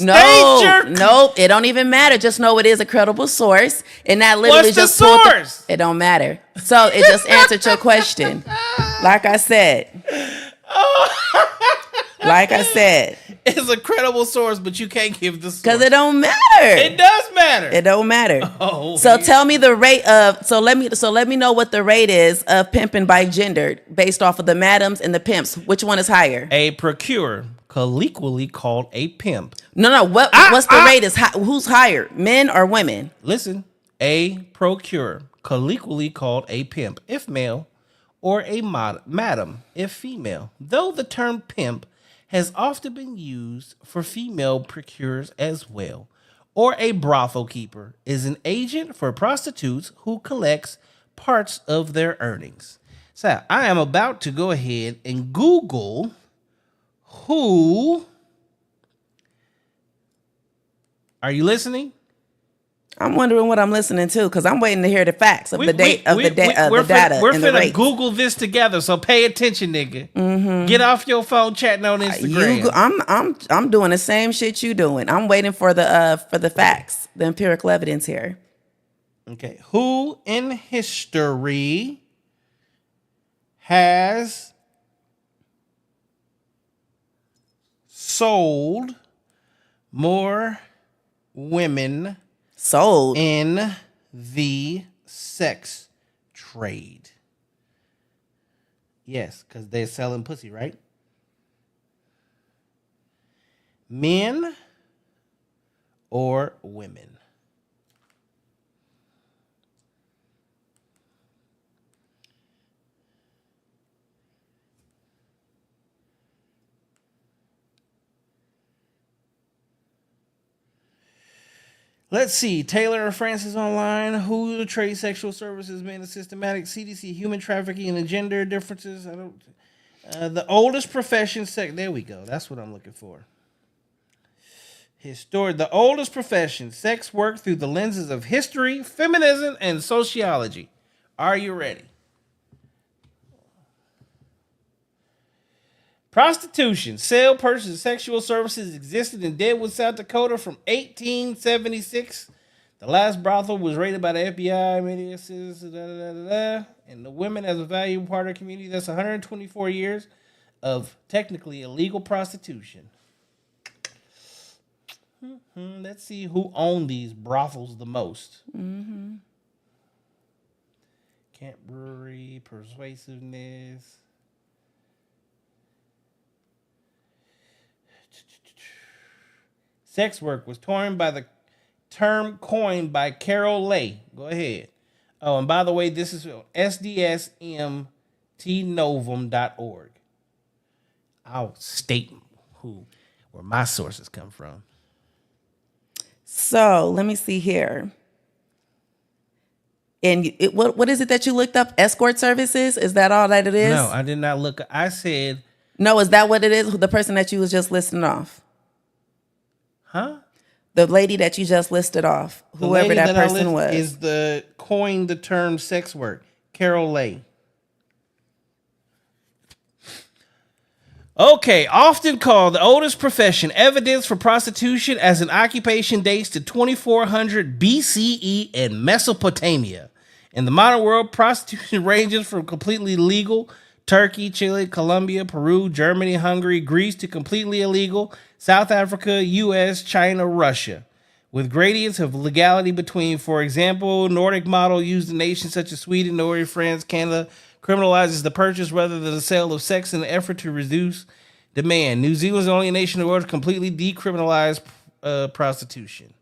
it don't even matter. Just know it is a credible source. And that literally just source. It don't matter. So it just answered your question. Like I said. It's a credible source, but you can't give the source. Because it don't matter. It does matter. It don't matter. Oh, so tell me the rate of let me know what the rate is of pimping by gender based off of the madams and the pimps. Which one is higher? A procurer, colloquially called a pimp. No. What's the rate? Who's higher, men or women? Listen, a procurer, colloquially called a pimp, if male, or a madam, if female. Though the term pimp has often been used for female procurers as well, or a brothel keeper is an agent for prostitutes who collects parts of their earnings. So I am about to go ahead and Google who. Are you listening? I'm wondering what I'm listening to because I'm waiting to hear the facts of the data and the rate. We're finna Google this together, so pay attention, nigga. Mm-hmm. Get off your phone chatting on Instagram. I'm doing the same shit you doing. I'm waiting for the facts, the empirical evidence here. Okay, who in history has sold more women? Sold in the sex trade. Yes, because they're selling pussy, right? Men or women? Let's see. Taylor Francis online. Who the trade sexual services men and systematic CDC human trafficking and the gender differences. The oldest profession there we go. That's what I'm looking for. The oldest profession, sex work through the lenses of history, feminism, and sociology. Are you ready? Prostitution, sale, purchase, sexual services existed in Deadwood, South Dakota from 1876. The last brothel was raided by the FBI, and the women as a valuable part of the community. That's 124 years of technically illegal prostitution. Let's see who owned these brothels the most. Mm-hmm. Capp Brewery, persuasiveness. Sex work was torn by the term coined by Carol Lay. Go ahead. Oh, and by the way, this is sdsmtnovum.org. I'll state where my sources come from. So let me see here. And what is it that you looked up? Escort services? Is that all that it is? No, I did not look. I said. No, is that what it is? The person that you was just listing off? Huh? The lady that you just listed off, whoever that person was. Is coined the term sex work. Carol Lay. Okay, often called the oldest profession, evidence for prostitution as an occupation dates to 2400 BCE in Mesopotamia. In the modern world, prostitution ranges from completely legal, Turkey, Chile, Colombia, Peru, Germany, Hungary, Greece, to completely illegal, South Africa, US, China, Russia, with gradients of legality between, for example, Nordic model used in nations such as Sweden, Norway, France, Canada, criminalizes the purchase rather than the sale of sex in an effort to reduce demand. New Zealand is the only nation in the world to completely decriminalize prostitution.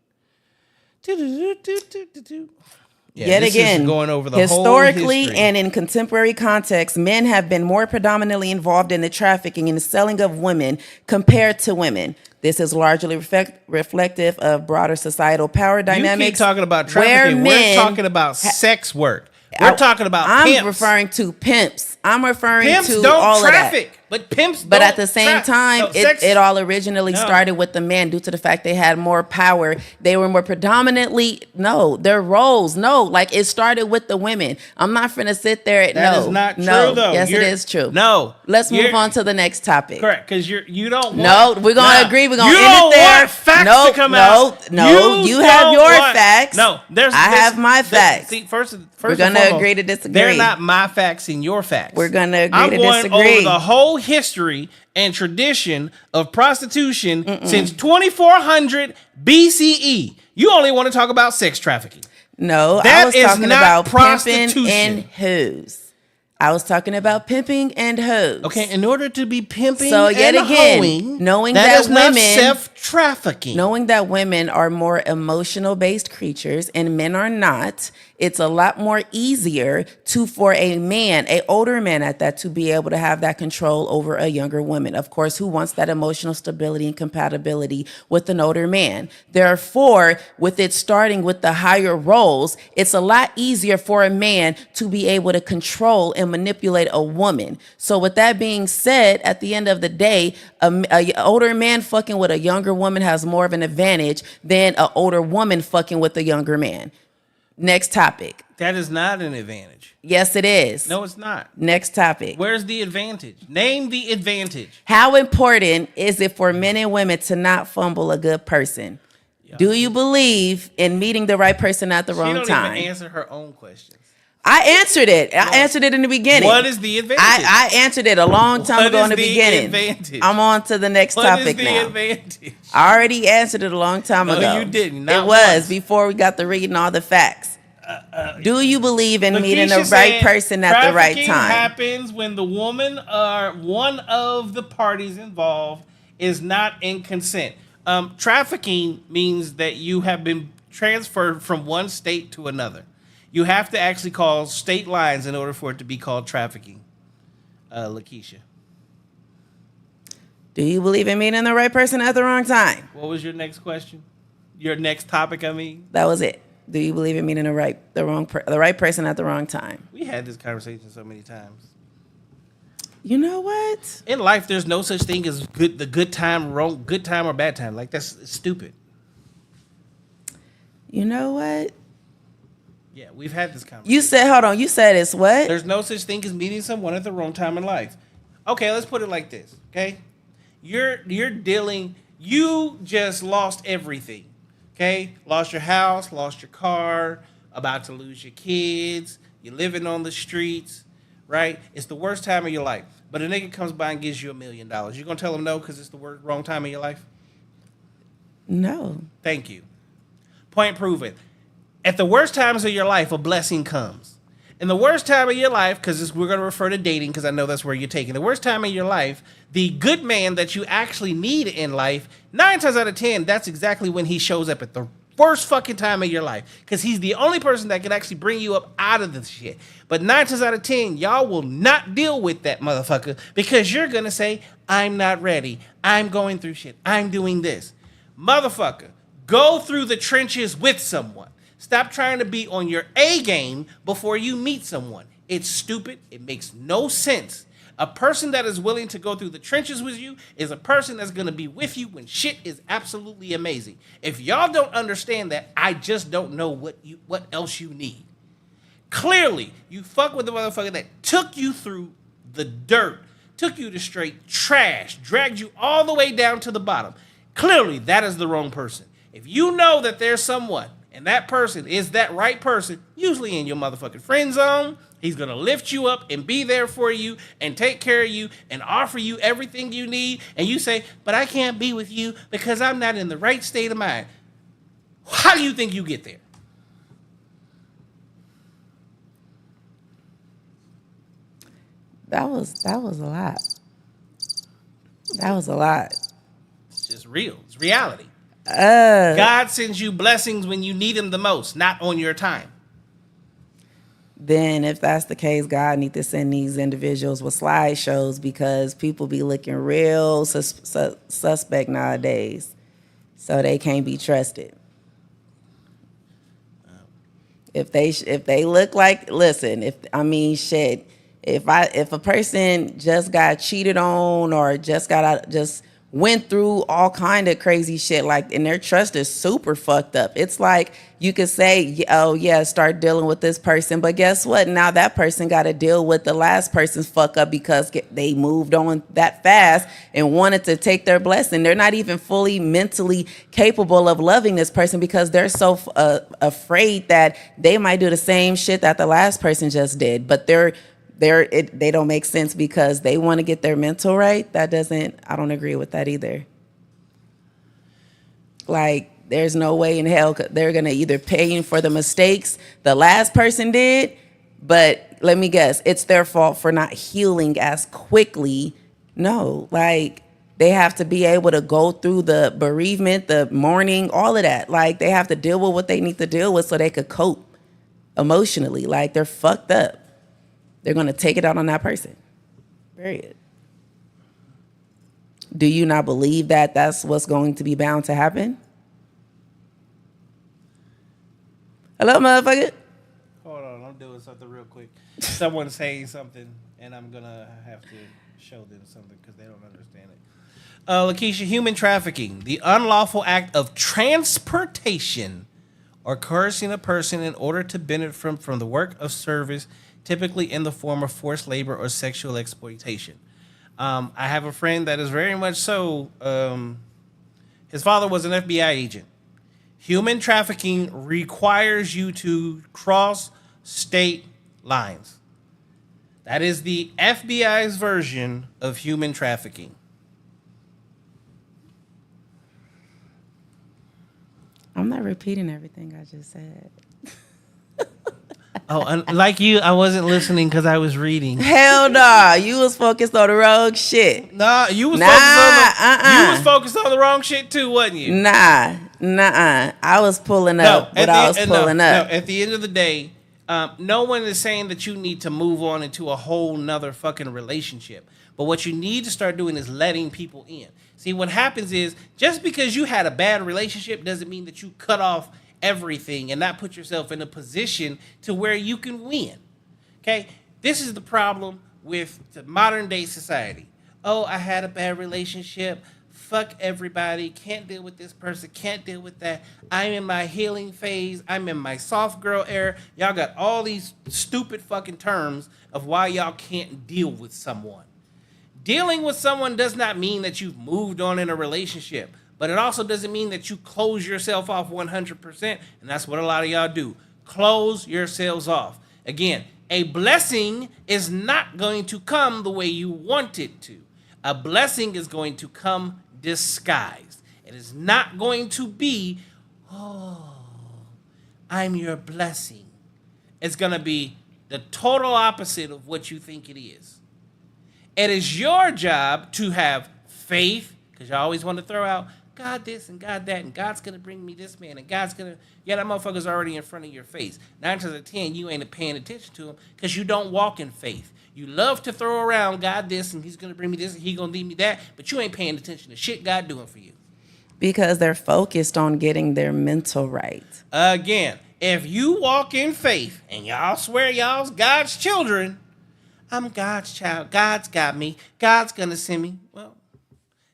Yeah, Yet again, going over the historically whole and in contemporary context, men have been more predominantly involved in the trafficking and the selling of women compared to women. This is largely reflective of broader societal power dynamics. You keep talking about trafficking. We're talking about sex work. We're talking about pimps. I'm referring to pimps. I'm referring pimps to don't all traffic, of that. But pimps But don't at the same time, no, it all originally started with the men due to the fact they had more power. They were more predominantly, their roles. Like it started with the women. I'm not finna sit there. That is not true, though. Yes, it is true. No. Let's move on to the next topic. Correct, because you don't want... No, we're going to agree. We're going to end it there. You don't want facts to come out. No, you have your facts. No, I have my facts. See, first we're going to agree to disagree. They're not my facts and your facts. We're going to agree to disagree. I'm going over the whole history and tradition of prostitution since 2400 BCE. You only want to talk about sex trafficking. No, I was talking about pimping and hoes. I was talking about pimping and hoes. Okay, in order to be pimping so yet and again, hoeing, knowing that is women, not self-trafficking. Knowing that women are more emotional-based creatures and men are not, it's a lot more easier for a man, an older man at that, to be able to have that control over a younger woman. Of course, who wants that emotional stability and compatibility with an older man? Therefore, with it starting with the higher roles, it's a lot easier for a man to be able to control and manipulate a woman. So with that being said, at the end of the day, a older man fucking with a younger woman has more of an advantage than an older woman fucking with a younger man. Next topic. That is not an advantage. Yes, it is. No, it's not. Next topic. Where's the advantage? Name the advantage. How important is it for men and women to not fumble a good person? Do you believe in meeting the right person at the wrong time? She don't even answer her own questions. I answered it. I answered it in the beginning. What is the advantage? I answered it a long time ago in the beginning. Advantage? I'm on to the next topic now. What is the advantage? I already answered it a long time ago. No, you didn't. It was before we got to reading all the facts. Do you believe in meeting the right person at the right time? Trafficking happens when the woman or one of the parties involved is not in consent. Trafficking means that you have been transferred from one state to another. You have to actually call state lines in order for it to be called trafficking. Lakeisha. Do you believe in meeting the right person at the wrong time? What was your next question? Your next topic, I mean? That was it. Do you believe in meeting the right person at the wrong time? We had this conversation so many times. You know what? In life, there's no such thing as good time or bad time. Like, that's stupid. You know what? Yeah, we've had this conversation. You said, hold on, you said it's what? There's no such thing as meeting someone at the wrong time in life. Okay, let's put it like this, okay? You just lost everything, okay? Lost your house, lost your car, about to lose your kids, you're living on the streets, right? It's the worst time of your life. But a nigga comes by and gives you $1 million. You gonna tell him no because it's the wrong time of your life? No. Thank you. Point proven. At the worst times of your life, a blessing comes. In the worst time of your life, because we're going to refer to dating, because I know that's where you're taking. The worst time of your life, the good man that you actually need in life, 9 times out of 10, that's exactly when he shows up at the worst fucking time of your life. Because he's the only person that can actually bring you up out of this shit. But 9 times out of 10, y'all will not deal with that motherfucker because you're going to say, I'm not ready. I'm going through shit. I'm doing this. Motherfucker, go through the trenches with someone. Stop trying to be on your A game before you meet someone. It's stupid. It makes no sense. A person that is willing to go through the trenches with you is a person that's going to be with you when shit is absolutely amazing. If y'all don't understand that, I just don't know what else you need. Clearly, you fuck with the motherfucker that took you through the dirt, took you to straight trash, dragged you all the way down to the bottom. Clearly, that is the wrong person. If you know that there's someone and that person is that right person, usually in your motherfucking friend zone, he's going to lift you up and be there for you and take care of you and offer you everything you need. And you say, but I can't be with you because I'm not in the right state of mind. How do you think you get there? That was a lot. That was a lot. It's just real. It's reality. God sends you blessings when you need them the most, not on your time. Then if that's the case, God need to send these individuals with slideshows because people be looking real suspect nowadays. So they can't be trusted. If they look like, listen, if a person just got cheated on or just went through all kind of crazy shit, like, and their trust is super fucked up. It's like you could say, oh yeah, start dealing with this person, but guess what? Now that person got to deal with the last person's fuck up because they moved on that fast and wanted to take their blessing. They're not even fully mentally capable of loving this person because they're so afraid that they might do the same shit that the last person just did, but they don't make sense because they want to get their mental right. I don't agree with that either. Like, there's no way in hell they're going to either pay you for the mistakes the last person did, but let me guess, it's their fault for not healing as quickly. No, like, they have to be able to go through the bereavement, the mourning, all of that. Like, they have to deal with what they need to deal with so they could cope emotionally. Like, they're fucked up. They're going to take it out on that person. Period. Do you not believe that that's what's going to be bound to happen? Hello, motherfucker? Hold on, I'm doing something real quick. Someone's saying something, and I'm going to have to show them something because they don't understand it. Lakeisha, human trafficking, the unlawful act of transportation or coercing a person in order to benefit from the work of service, typically in the form of forced labor or sexual exploitation. I have a friend that is very much so. His father was an FBI agent. Human trafficking requires you to cross state lines. That is the FBI's version of human trafficking. I'm not repeating everything I just said. Oh, and like you, I wasn't listening because I was reading. Hell nah, you was focused on the wrong shit. Nah, you was focused on the wrong shit too, wasn't you? Nah. I was pulling up what I was pulling up. No, at the end of the day, no one is saying that you need to move on into a whole nother fucking relationship. But what you need to start doing is letting people in. See, what happens is just because you had a bad relationship doesn't mean that you cut off everything and not put yourself in a position to where you can win. Okay? This is the problem with the modern day society. Oh, I had a bad relationship. Fuck everybody. Can't deal with this person. Can't deal with that. I'm in my healing phase. I'm in my soft girl era. Y'all got all these stupid fucking terms of why y'all can't deal with someone. Dealing with someone does not mean that you've moved on in a relationship. But it also doesn't mean that you close yourself off 100%. And that's what a lot of y'all do. Close yourselves off. Again, a blessing is not going to come the way you want it to. A blessing is going to come disguised. It is not going to be, oh, I'm your blessing. It's going to be the total opposite of what you think it is. It is your job to have faith, because you always want to throw out God this and God that, and God's going to bring me this man, and God's going to, yeah, that motherfucker's already in front of your face. 9 times out of 10, you ain't paying attention to him because you don't walk in faith. You love to throw around God this, and he's going to bring me this, and he's going to lead me that, but you ain't paying attention to shit God doing for you. Because they're focused on getting their mental right. Again, if you walk in faith, and y'all swear y'all's God's children, I'm God's child, God's got me, God's going to send me, well,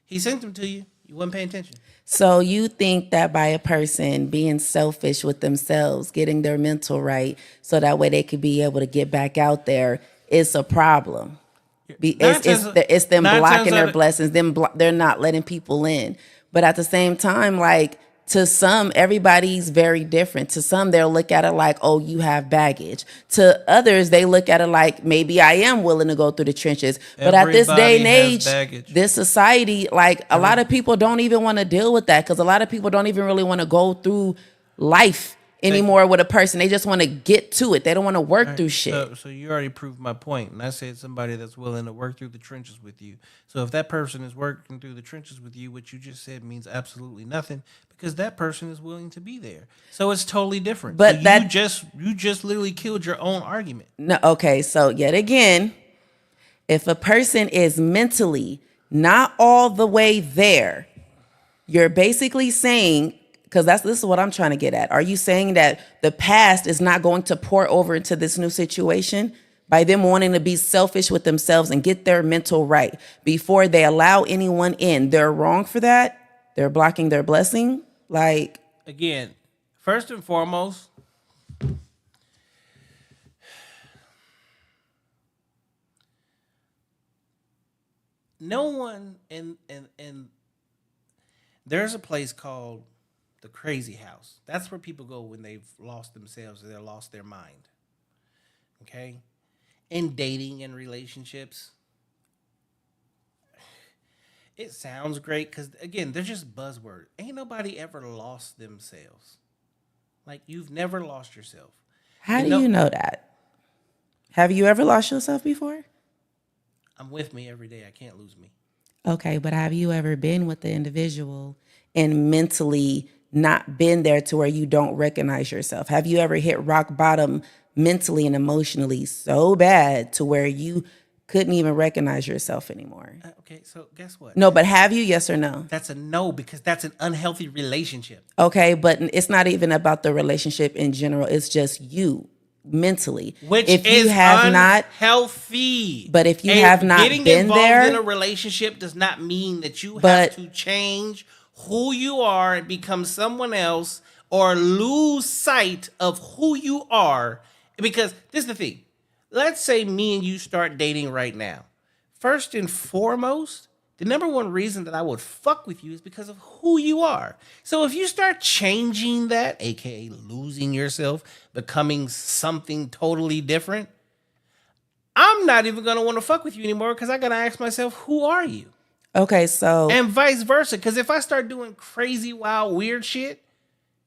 he sent them to you. You wasn't paying attention. So you think that by a person being selfish with themselves, getting their mental right, so that way they could be able to get back out there, it's a problem. It's them blocking their blessings. They're not letting people in. But at the same time, like, to some, everybody's very different. To some, they'll look at it like, oh, you have baggage. To others, they look at it like, maybe I am willing to go through the trenches. But at this day and age, this society, like, a lot of people don't even want to deal with that, because a lot of people don't even really want to go through life anymore with a person. They just want to get to it. They don't want to work through shit. So you already proved my point. And I said somebody that's willing to work through the trenches with you. So if that person is working through the trenches with you, what you just said means absolutely nothing, because that person is willing to be there. So it's totally different. But so you just literally killed your own argument. No, okay, so yet again, if a person is mentally not all the way there, you're basically saying, because this is what I'm trying to get at. Are you saying that the past is not going to pour over into this new situation by them wanting to be selfish with themselves and get their mental right before they allow anyone in? They're wrong for that. They're blocking their blessing. Like, again, first and foremost, no one in there's a place called the crazy house. That's where people go when they've lost themselves or they've lost their mind. Okay? In dating and relationships, it sounds great because, again, they're just buzzwords. Ain't nobody ever lost themselves. Like, you've never lost yourself. How do you know that? Have you ever lost yourself before? I'm with me every day. I can't lose me. Okay, but have you ever been with the individual and mentally not been there to where you don't recognize yourself? Have you ever hit rock bottom mentally and emotionally so bad to where you couldn't even recognize yourself anymore? Okay, so guess what? No, but have you? Yes or no? That's a no, because that's an unhealthy relationship. Okay, but it's not even about the relationship in general. It's just you mentally. Which if is you have unhealthy. But if you have not getting been involved there in a relationship does not mean that you have to change who you are and become someone else or lose sight of who you are. Because this is the thing. Let's say me and you start dating right now. First and foremost, the number one reason that I would fuck with you is because of who you are. So if you start changing that, aka losing yourself, becoming something totally different, I'm not even going to want to fuck with you anymore because I got to ask myself, who are you? Okay, so... And vice versa. Because if I start doing crazy, wild, weird shit,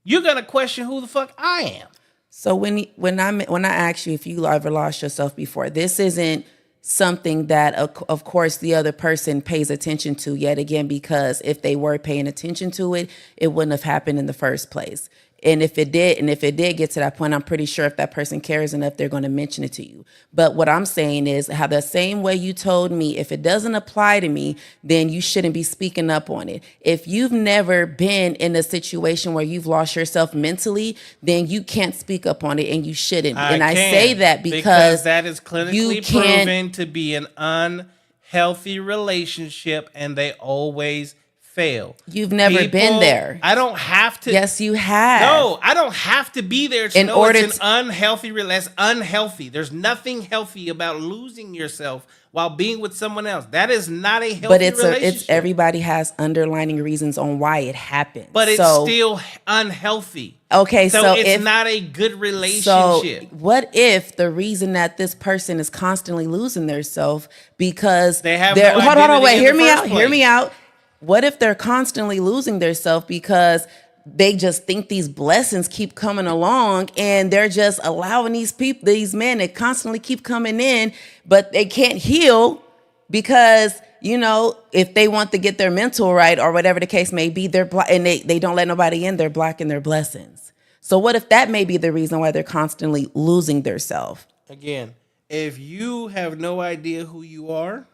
you're going to question who the fuck I am. So when I ask you if you ever lost yourself before, this isn't something that, of course, the other person pays attention to yet again, because if they were paying attention to it, it wouldn't have happened in the first place. And if it did get to that point, I'm pretty sure if that person cares enough, they're going to mention it to you. But what I'm saying is, how the same way you told me, if it doesn't apply to me, then you shouldn't be speaking up on it. If you've never been in a situation where you've lost yourself mentally, then you can't speak up on it, and you shouldn't. I say that because that is clinically proven to be an unhealthy relationship, and they always fail. You've never been there. I don't have to. Yes, you have. No, I don't have to be there to know it's an unhealthy relationship. That's unhealthy. There's nothing healthy about losing yourself while being with someone else. That is not a healthy relationship. But it's everybody has underlining reasons on why it happened. But it's still unhealthy. Okay, so it's not a good relationship. So what if the reason that this person is constantly losing their self because they have hold on, wait, hear me out. what if they're constantly losing themselves because they just think these blessings keep coming along and they're just allowing these men to constantly keep coming in, but they can't heal because, if they want to get their mental right or whatever the case may be, and they don't let nobody in, they're blocking their blessings. So what if that may be the reason why they're constantly losing themselves? Again, if you have no idea who you are,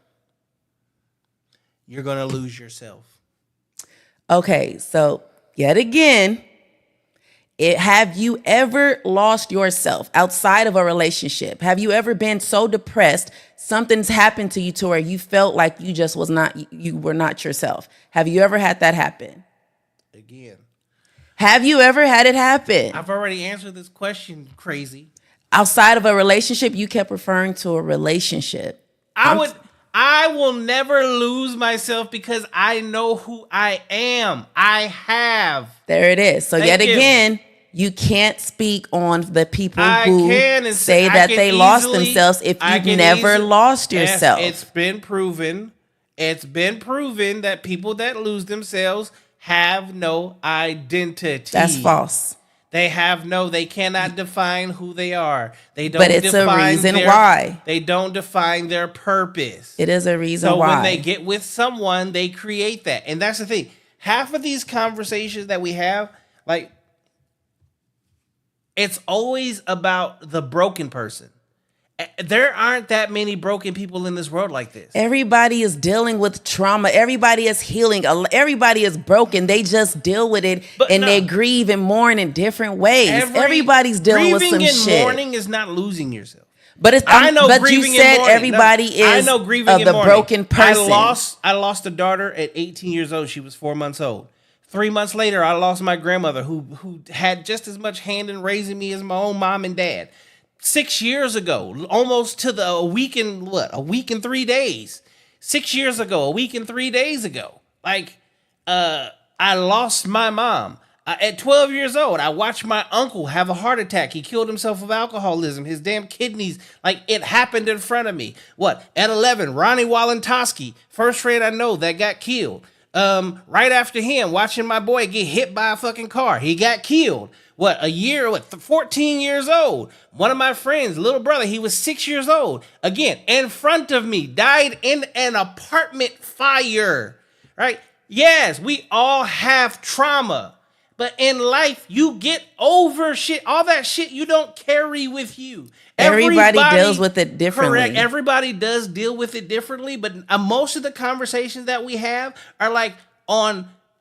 you're going to lose yourself. Okay, so yet again, have you ever lost yourself outside of a relationship? Have you ever been so depressed, something's happened to you to where you felt like you were not yourself? Have you ever had that happen? Again. Have you ever had it happen? I've already answered this question, crazy. Outside of a relationship, you kept referring to a relationship. I will never lose myself because I know who I am. I have. There it is. So again, you can't speak on the people who say that they lost themselves if you've never lost yourself. It's been proven. It's been proven that people that lose themselves have no identity. That's false. They cannot define who they are. But it's a reason why. They don't define their purpose. It is a reason why. So when they get with someone, they create that. And that's the thing. Half of these conversations that we have, like, it's always about the broken person. There aren't that many broken people in this world like this. Everybody is dealing with trauma. Everybody is healing. Everybody is broken. They just deal with it they grieve and mourn in different ways. Everybody's dealing with some shit. Grieving and mourning is not losing yourself. But you said everybody is the broken person. I lost a daughter at 18 years old. She was 4 months old. 3 months later, I lost my grandmother who had just as much hand in raising me as my own mom and dad. 6 years ago, almost to a week and 3 days. 6 years ago, a week and 3 days ago. I lost my mom. At 12 years old, I watched my uncle have a heart attack. He killed himself of alcoholism. His damn kidneys, it happened in front of me. At 11, Ronnie Walentowski, first friend I know that got killed. Right after him, watching my boy get hit by a fucking car. He got killed. 14 years old. One of my friends, little brother, he was 6 years old. Again, in front of me, died in an apartment fire. Right? Yes, we all have trauma. But in life, you get over shit. All that shit you don't carry with you. Everybody deals with it differently. Correct. Everybody does deal with it differently. But most of the conversations that we have are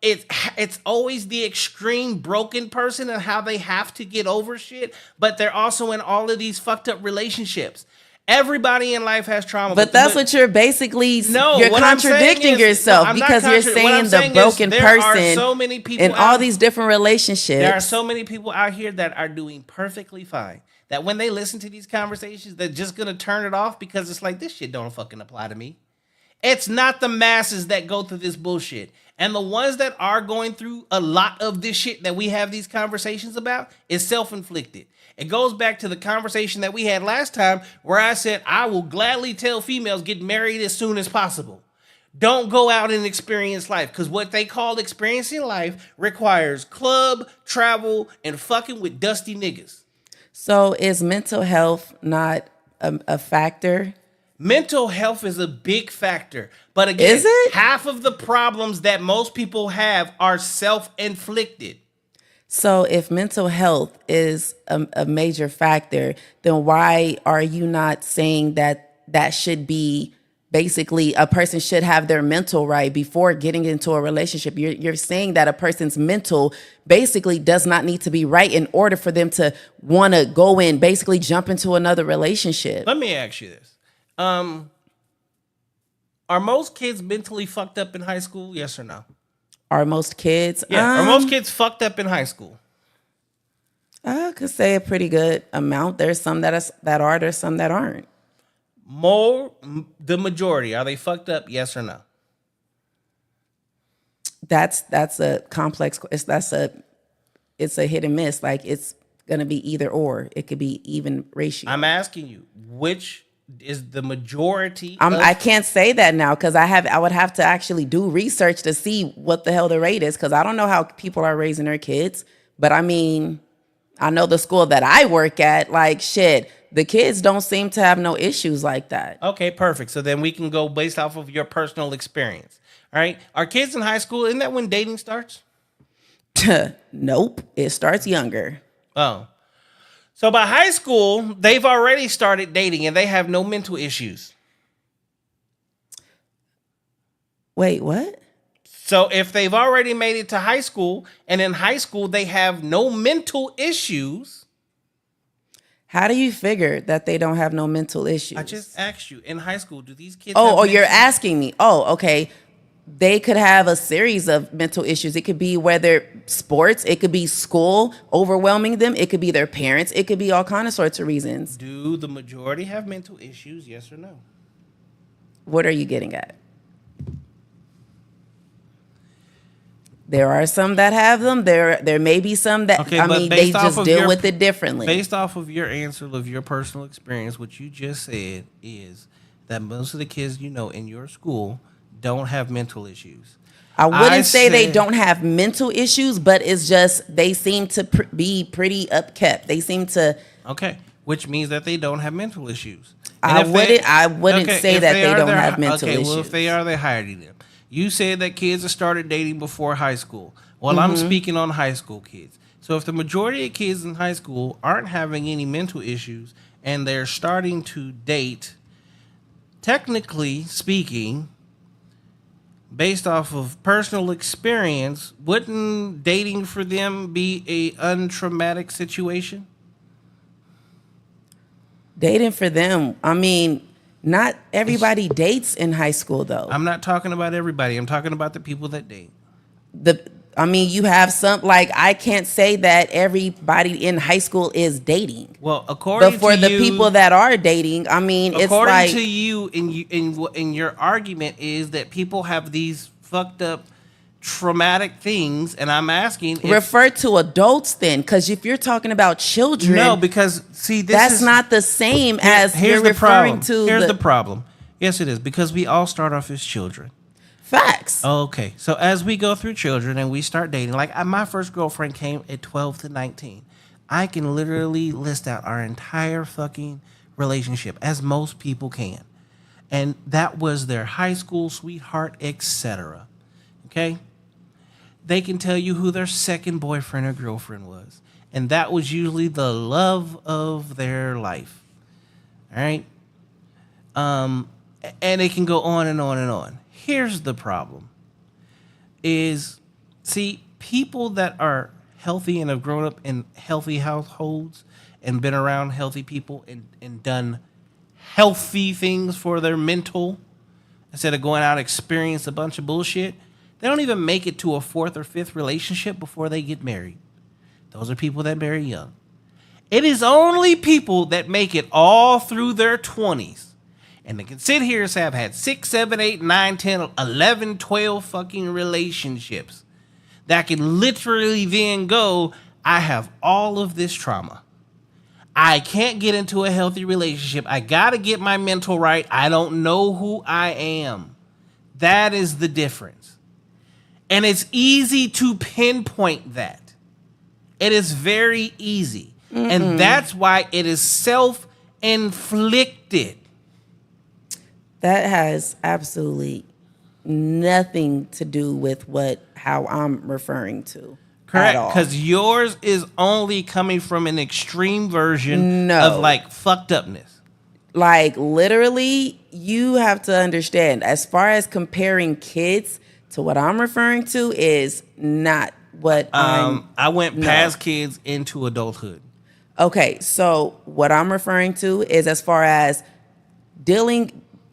it's always the extreme broken person and how they have to get over shit. But they're also in all of these fucked up relationships. Everybody in life has trauma. But that's what you're basically, you're contradicting yourself because you're saying the broken person so many people in all these different relationships. There are so many people out here that are doing perfectly fine. That when they listen to these conversations, they're just going to turn it off because it's like, this shit don't fucking apply to me. It's not the masses that go through this bullshit. And the ones that are going through a lot of this shit that we have these conversations about is self-inflicted. It goes back to the conversation that we had last time where I said, I will gladly tell females get married as soon as possible. Don't go out and experience life because what they call experiencing life requires club, travel, and fucking with dusty niggas. So is mental health not a factor? Mental health is a big factor. But again, is it? Half of the problems that most people have are self-inflicted. So if mental health is a major factor, then why are you not saying that should be basically a person should have their mental right before getting into a relationship? You're saying that a person's mental basically does not need to be right in order for them to want to go in, basically jump into another relationship. Let me ask you this. Are most kids mentally fucked up in high school? Yes or no? Are most kids? Yeah. Are most kids fucked up in high school? I could say a pretty good amount. There's some that are, there's some that aren't. The majority, are they fucked up? Yes or no? That's a complex. It's a hit and miss. Like it's gonna be either or. It could be even ratio. I'm asking you, which is the majority. I can't say that now because I would have to actually do research to see what the hell the rate is because I don't know how people are raising their kids. But I mean, I know the school that I work at, like shit, the kids don't seem to have no issues like that. Okay, perfect. So then we can go based off of your personal experience. All right. Are kids in high school, isn't that when dating starts? Nope. It starts younger. Oh. So by high school, they've already started dating and they have no mental issues. Wait, what? So if they've already made it to high school and in high school they have no mental issues. How do you figure that they don't have no mental issues? I just asked you, in high school, do these kids Oh, you're asking me. Oh, okay. They could have a series of mental issues. It could be whether sports, it could be school overwhelming them, it could be their parents, it could be all kind of sorts of reasons. Do the majority have mental issues, yes or no? What are you getting at? There are some that have them. There may be some that, okay, they just deal with it differently. Based off of your answer of your personal experience, what you just said is that most of the kids you know in your school don't have mental issues. I wouldn't say they don't have mental issues, but it's just they seem to be pretty upkept. They seem to. Okay, which means that they don't have mental issues. I wouldn't say that they don't have mental issues. Okay, well, if they are, they're higher than them. You said that kids have started dating before high school. Well, I'm speaking on high school kids. So if the majority of kids in high school aren't having any mental issues and they're starting to date, technically speaking, based off of personal experience, wouldn't dating for them be a untraumatic situation? Dating for them, I mean, not everybody dates in high school, though. I'm not talking about everybody. I'm talking about the people that date. You have some, like, I can't say that everybody in high school is dating. Well, according to you, the people that are dating, I mean, it's like, according to you, in your argument is that people have these fucked up traumatic things, and I'm asking, refer to adults then, because if you're talking about children, no, because see, that's not the same as you're referring to. Here's the problem. Yes, it is, because we all start off as children. Facts. Okay, so as we go through children and we start dating, like my first girlfriend came at 12 to 19. I can literally list out our entire fucking relationship, as most people can. And that was their high school sweetheart, etc. Okay? They can tell you who their second boyfriend or girlfriend was. And that was usually the love of their life. All right? And it can go on and on and on. Here's the problem. See, people that are healthy and have grown up in healthy households and been around healthy people and done healthy things for their mental, instead of going out and experience a bunch of bullshit, they don't even make it to a fourth or fifth relationship before they get married. Those are people that marry young. It is only people that make it all through their 20s. And they can sit here and say, I've had 6, 7, 8, 9, 10, 11, 12 fucking relationships. That can literally then go, I have all of this trauma. I can't get into a healthy relationship. I got to get my mental right. I don't know who I am. That is the difference. And it's easy to pinpoint that. It is very easy. Mm-mm. And that's why it is self-inflicted. That has absolutely nothing to do with how I'm referring to. Correct, because yours is only coming from an extreme version of like fucked upness. Like literally, you have to understand, as far as comparing kids to what I'm referring to is not what I went past kids into adulthood. Okay, so what I'm referring to is as far as dealing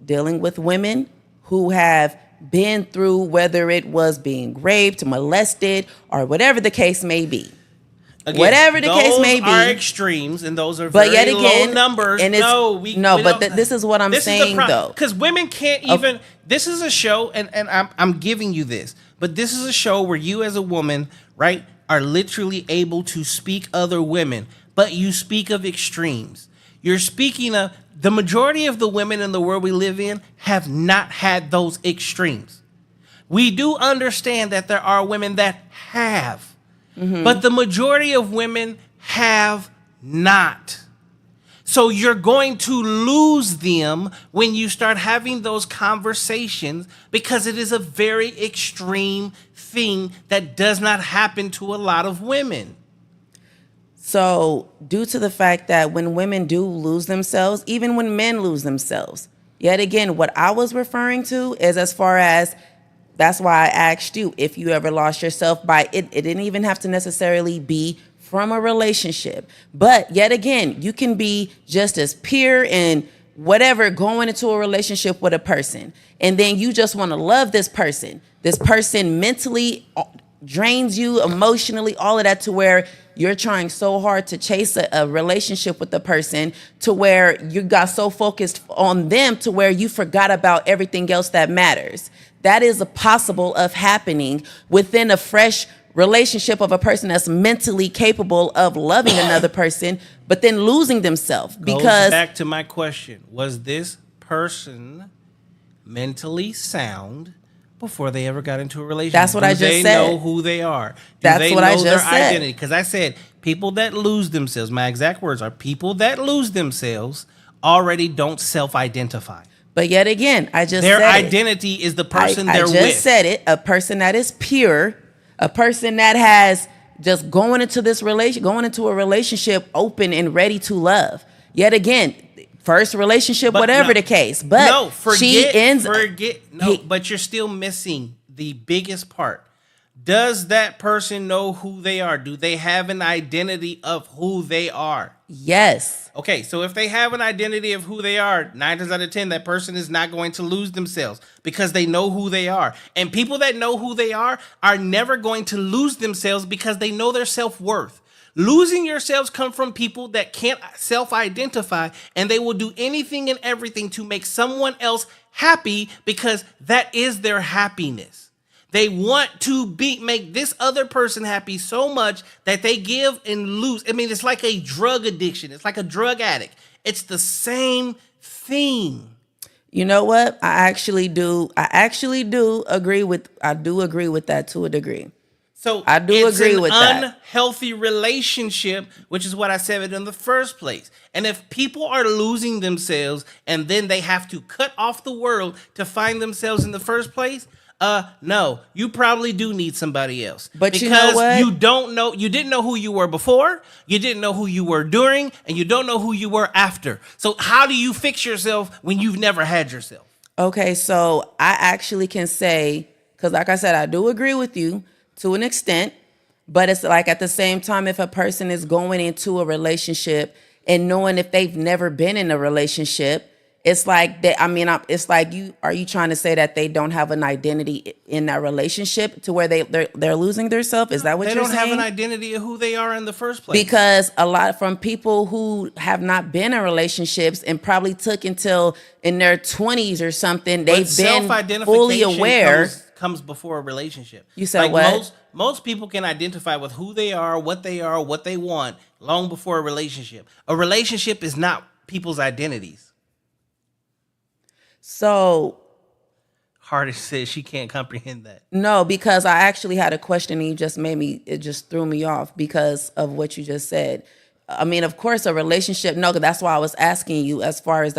with women who have been through, whether it was being raped, molested, or whatever the case may be. Again, whatever the case may be. Those are extremes, and those are very low numbers. And this is what I'm saying, though. Because women can't even... This is a show, and I'm giving you this, but this is a show where you as a woman, right, are literally able to speak other women, but you speak of extremes. You're speaking of the majority of the women in the world we live in have not had those extremes. We do understand that there are women that have, but the majority of women have not. So you're going to lose them when you start having those conversations, because it is a very extreme thing that does not happen to a lot of women. So due to the fact that when women do lose themselves, even when men lose themselves, yet again, what I was referring to is as far as, that's why I asked you if you ever lost yourself by it. It didn't even have to necessarily be from a relationship. But yet again, you can be just as pure and whatever going into a relationship with a person. And then you just want to love this person. This person mentally drains you, emotionally, all of that, to where you're trying so hard to chase a relationship with the person to where you got so focused on them to where you forgot about everything else that matters. That is possible of happening within a fresh relationship of a person that's mentally capable of loving another person, but then losing themselves. Because goes back to my question, was this person mentally sound before they ever got into a relationship? That's what I just said. Do they know who they are? That's what I just said. Their identity? Because I said people that lose themselves, my exact words are, people that lose themselves already don't self-identify. But yet again, I just their said identity is the person they're with. I just said it. A person that is pure, a person that has just going into a relationship open and ready to love. Yet again, first relationship, but whatever the case. But but you're still missing the biggest part. Does that person know who they are? Do they have an identity of who they are? Yes. Okay, so if they have an identity of who they are, 9 times out of 10, that person is not going to lose themselves because they know who they are. And people that know who they are never going to lose themselves because they know their self-worth. Losing yourselves come from people that can't self-identify, and they will do anything and everything to make someone else happy because that is their happiness. They want to make this other person happy so much that they give and lose. I mean, it's like a drug addiction. It's like a drug addict. It's the same thing. You know what? I actually do agree with that to a degree. So I do agree with that. It's an unhealthy relationship, which is what I said in the first place. And if people are losing themselves and then they have to cut off the world to find themselves in the first place, no, you probably do need somebody else. But because you know what? You didn't know who you were before, you didn't know who you were during, and you don't know who you were after. So how do you fix yourself when you've never had yourself? Okay, so I actually can say, because like I said, I do agree with you to an extent, but it's like at the same time, if a person is going into a relationship and knowing if they've never been in a relationship, it's like that. I mean, it's like are you trying to say that they don't have an identity in that relationship to where they're losing themselves? Is that what you're saying? They don't have an identity of who they are in the first place. Because a lot from people who have not been in relationships and probably took until in their 20s or something, they've been fully aware. Comes before a relationship. You said like what? Most people can identify with who they are, what they want, long before a relationship. A relationship is not people's identities. So Hardest says she can't comprehend that. No, because I actually had a question and it just threw me off because of what you just said. I mean, of course, a relationship, no, that's why I was asking you as far as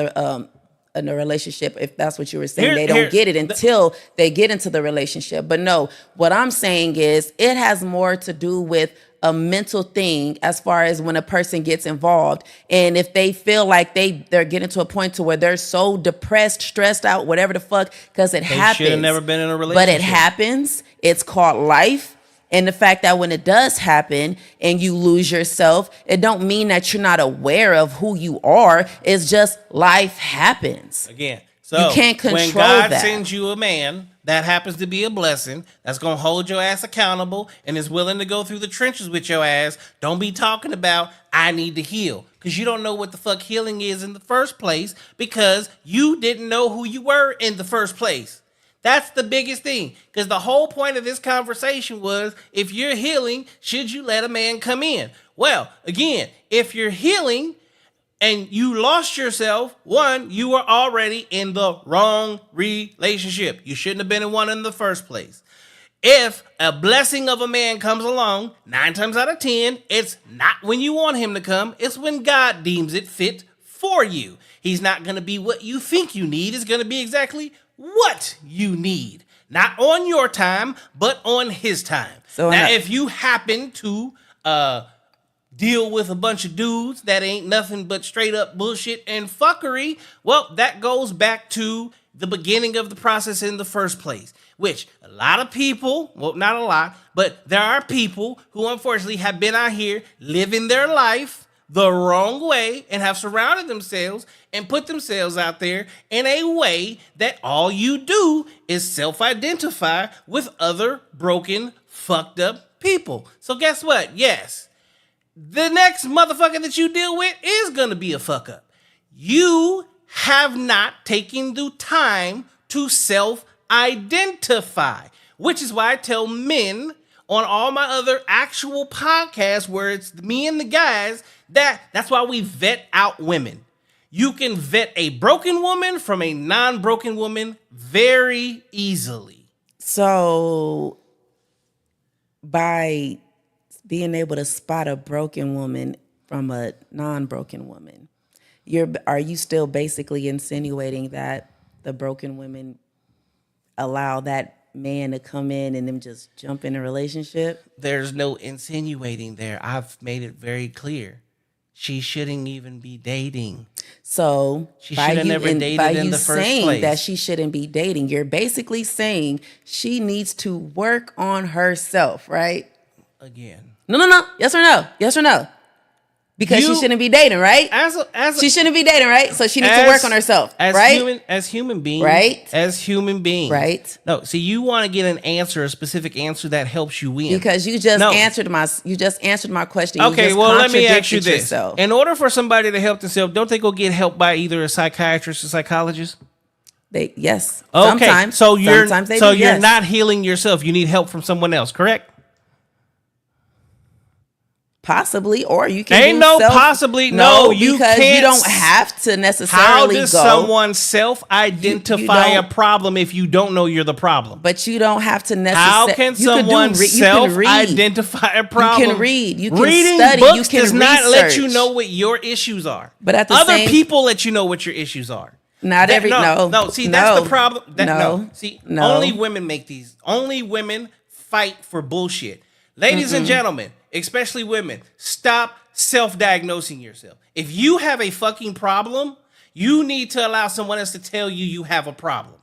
in a relationship, if that's what you were saying, they don't get it until they get into the relationship. But no, what I'm saying is it has more to do with a mental thing as far as when a person gets involved. And if they feel like they're getting to a point to where they're so depressed, stressed out, whatever the fuck, because it happens. They should have never been in a relationship. But it happens. It's called life. And the fact that when it does happen and you lose yourself, it don't mean that you're not aware of who you are. It's just life happens. Again, so you can't control when God that. sends you a man that happens to be a blessing, that's going to hold your ass accountable and is willing to go through the trenches with your ass, don't be talking about, I need to heal. Because you don't know what the fuck healing is in the first place because you didn't know who you were in the first place. That's the biggest thing. Because the whole point of this conversation was, if you're healing, should you let a man come in? Well, again, if you're healing, and you lost yourself, one, you were already in the wrong relationship. You shouldn't have been in one in the first place. If a blessing of a man comes along, 9 times out of 10, it's not when you want him to come. It's when God deems it fit for you. He's not going to be what you think you need. It's going to be exactly what you need. Not on your time, but on his time. So now, if you happen to deal with a bunch of dudes that ain't nothing but straight up bullshit and fuckery, well, that goes back to the beginning of the process in the first place, which a lot of people, well, not a lot, but there are people who unfortunately have been out here living their life the wrong way and have surrounded themselves and put themselves out there in a way that all you do is self-identify with other broken, fucked up people. So guess what? Yes, the next motherfucker that you deal with is going to be a fuck up. You have not taken the time to self-identify, which is why I tell men on all my other actual podcasts where it's me and the guys, that's why we vet out women. You can vet a broken woman from a non-broken woman very easily. So by being able to spot a broken woman from a non-broken woman, are you still basically insinuating that the broken women allow that man to come in and them just jump in a relationship? There's no insinuating there. I've made it very clear. She shouldn't even be dating. So she should have never dated in the first place. Saying that she shouldn't be dating, you're basically saying she needs to work on herself, right? Again. No. Yes or no? Yes or no? Because she shouldn't be dating, right? She shouldn't be dating, right? So she needs to work on herself, right? As human beings, right? As human beings, right? No, see, you want to get an answer, a specific answer that helps you win. Because you just answered my question. Okay, well, let me ask you this: in order for somebody to help themselves, don't they go get help by either a psychiatrist or psychologist? Yes. Okay, sometimes. So you're you're not healing yourself. You need help from someone else, correct? Possibly, or you can. Ain't no possibly. No, you because can't. You don't have to necessarily. How does someone self-identify a problem if you don't know you're the problem? But you don't have to necessarily. How can someone self-identify a problem? You can read. You can Reading study. Books you can does research. not let you know what your issues are. But at the other people let you know what your issues are. Not every no. See, that's the problem. Only women make these. Only women fight for bullshit. Ladies and gentlemen, especially women, stop self-diagnosing yourself. If you have a fucking problem, you need to allow someone else to tell you you have a problem.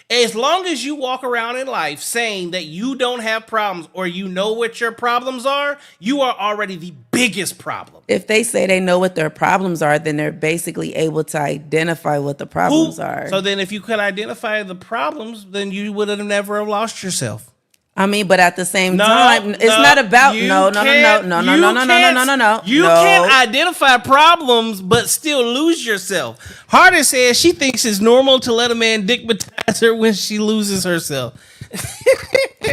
As long as you walk around in life saying that you don't have problems or you know what your problems are, you are already the biggest problem. If they say they know what their problems are, then they're basically able to identify what the problems are. So then if you could identify the problems, then you would have never lost yourself. I mean, but at the same time, it's not about no. You can't identify problems but still lose yourself. Harder says she thinks it's normal to let a man dickmatize her when she loses herself.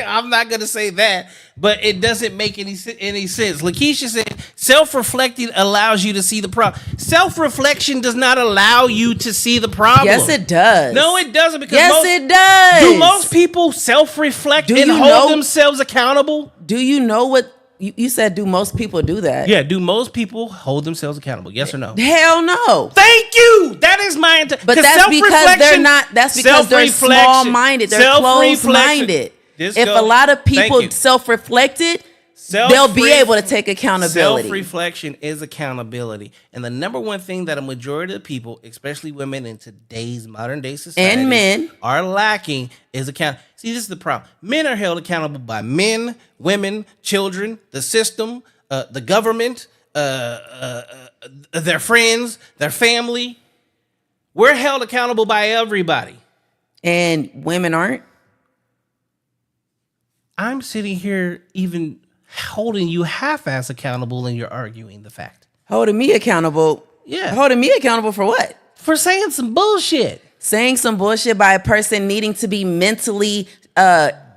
I'm not gonna say that, but it doesn't make any sense. Lakeisha said self-reflecting allows you to see the problem. Self-reflection does not allow you to see the problem. Yes, it does. No, it doesn't. Because it does. Do most people self-reflect and hold themselves accountable? Do you know what you said? Do most people do that? Yeah. Do most people hold themselves accountable? Yes or no? Hell no. Thank you. That is my. But that's because they're not. That's because they're small-minded. They're closed-minded. If a lot of people self-reflected, they'll be able to take accountability. Self-reflection is accountability. And the number one thing that a majority of people, especially women in today's modern day society, and men are lacking is accountability. See, this is the problem. Men are held accountable by men, women, children, the system, the government, their friends, their family. We're held accountable by everybody. And women aren't? I'm sitting here even holding you half-ass accountable and you're arguing the fact. Holding me accountable? Yeah. Holding me accountable for what? For saying some bullshit. Saying some bullshit by a person needing to be mentally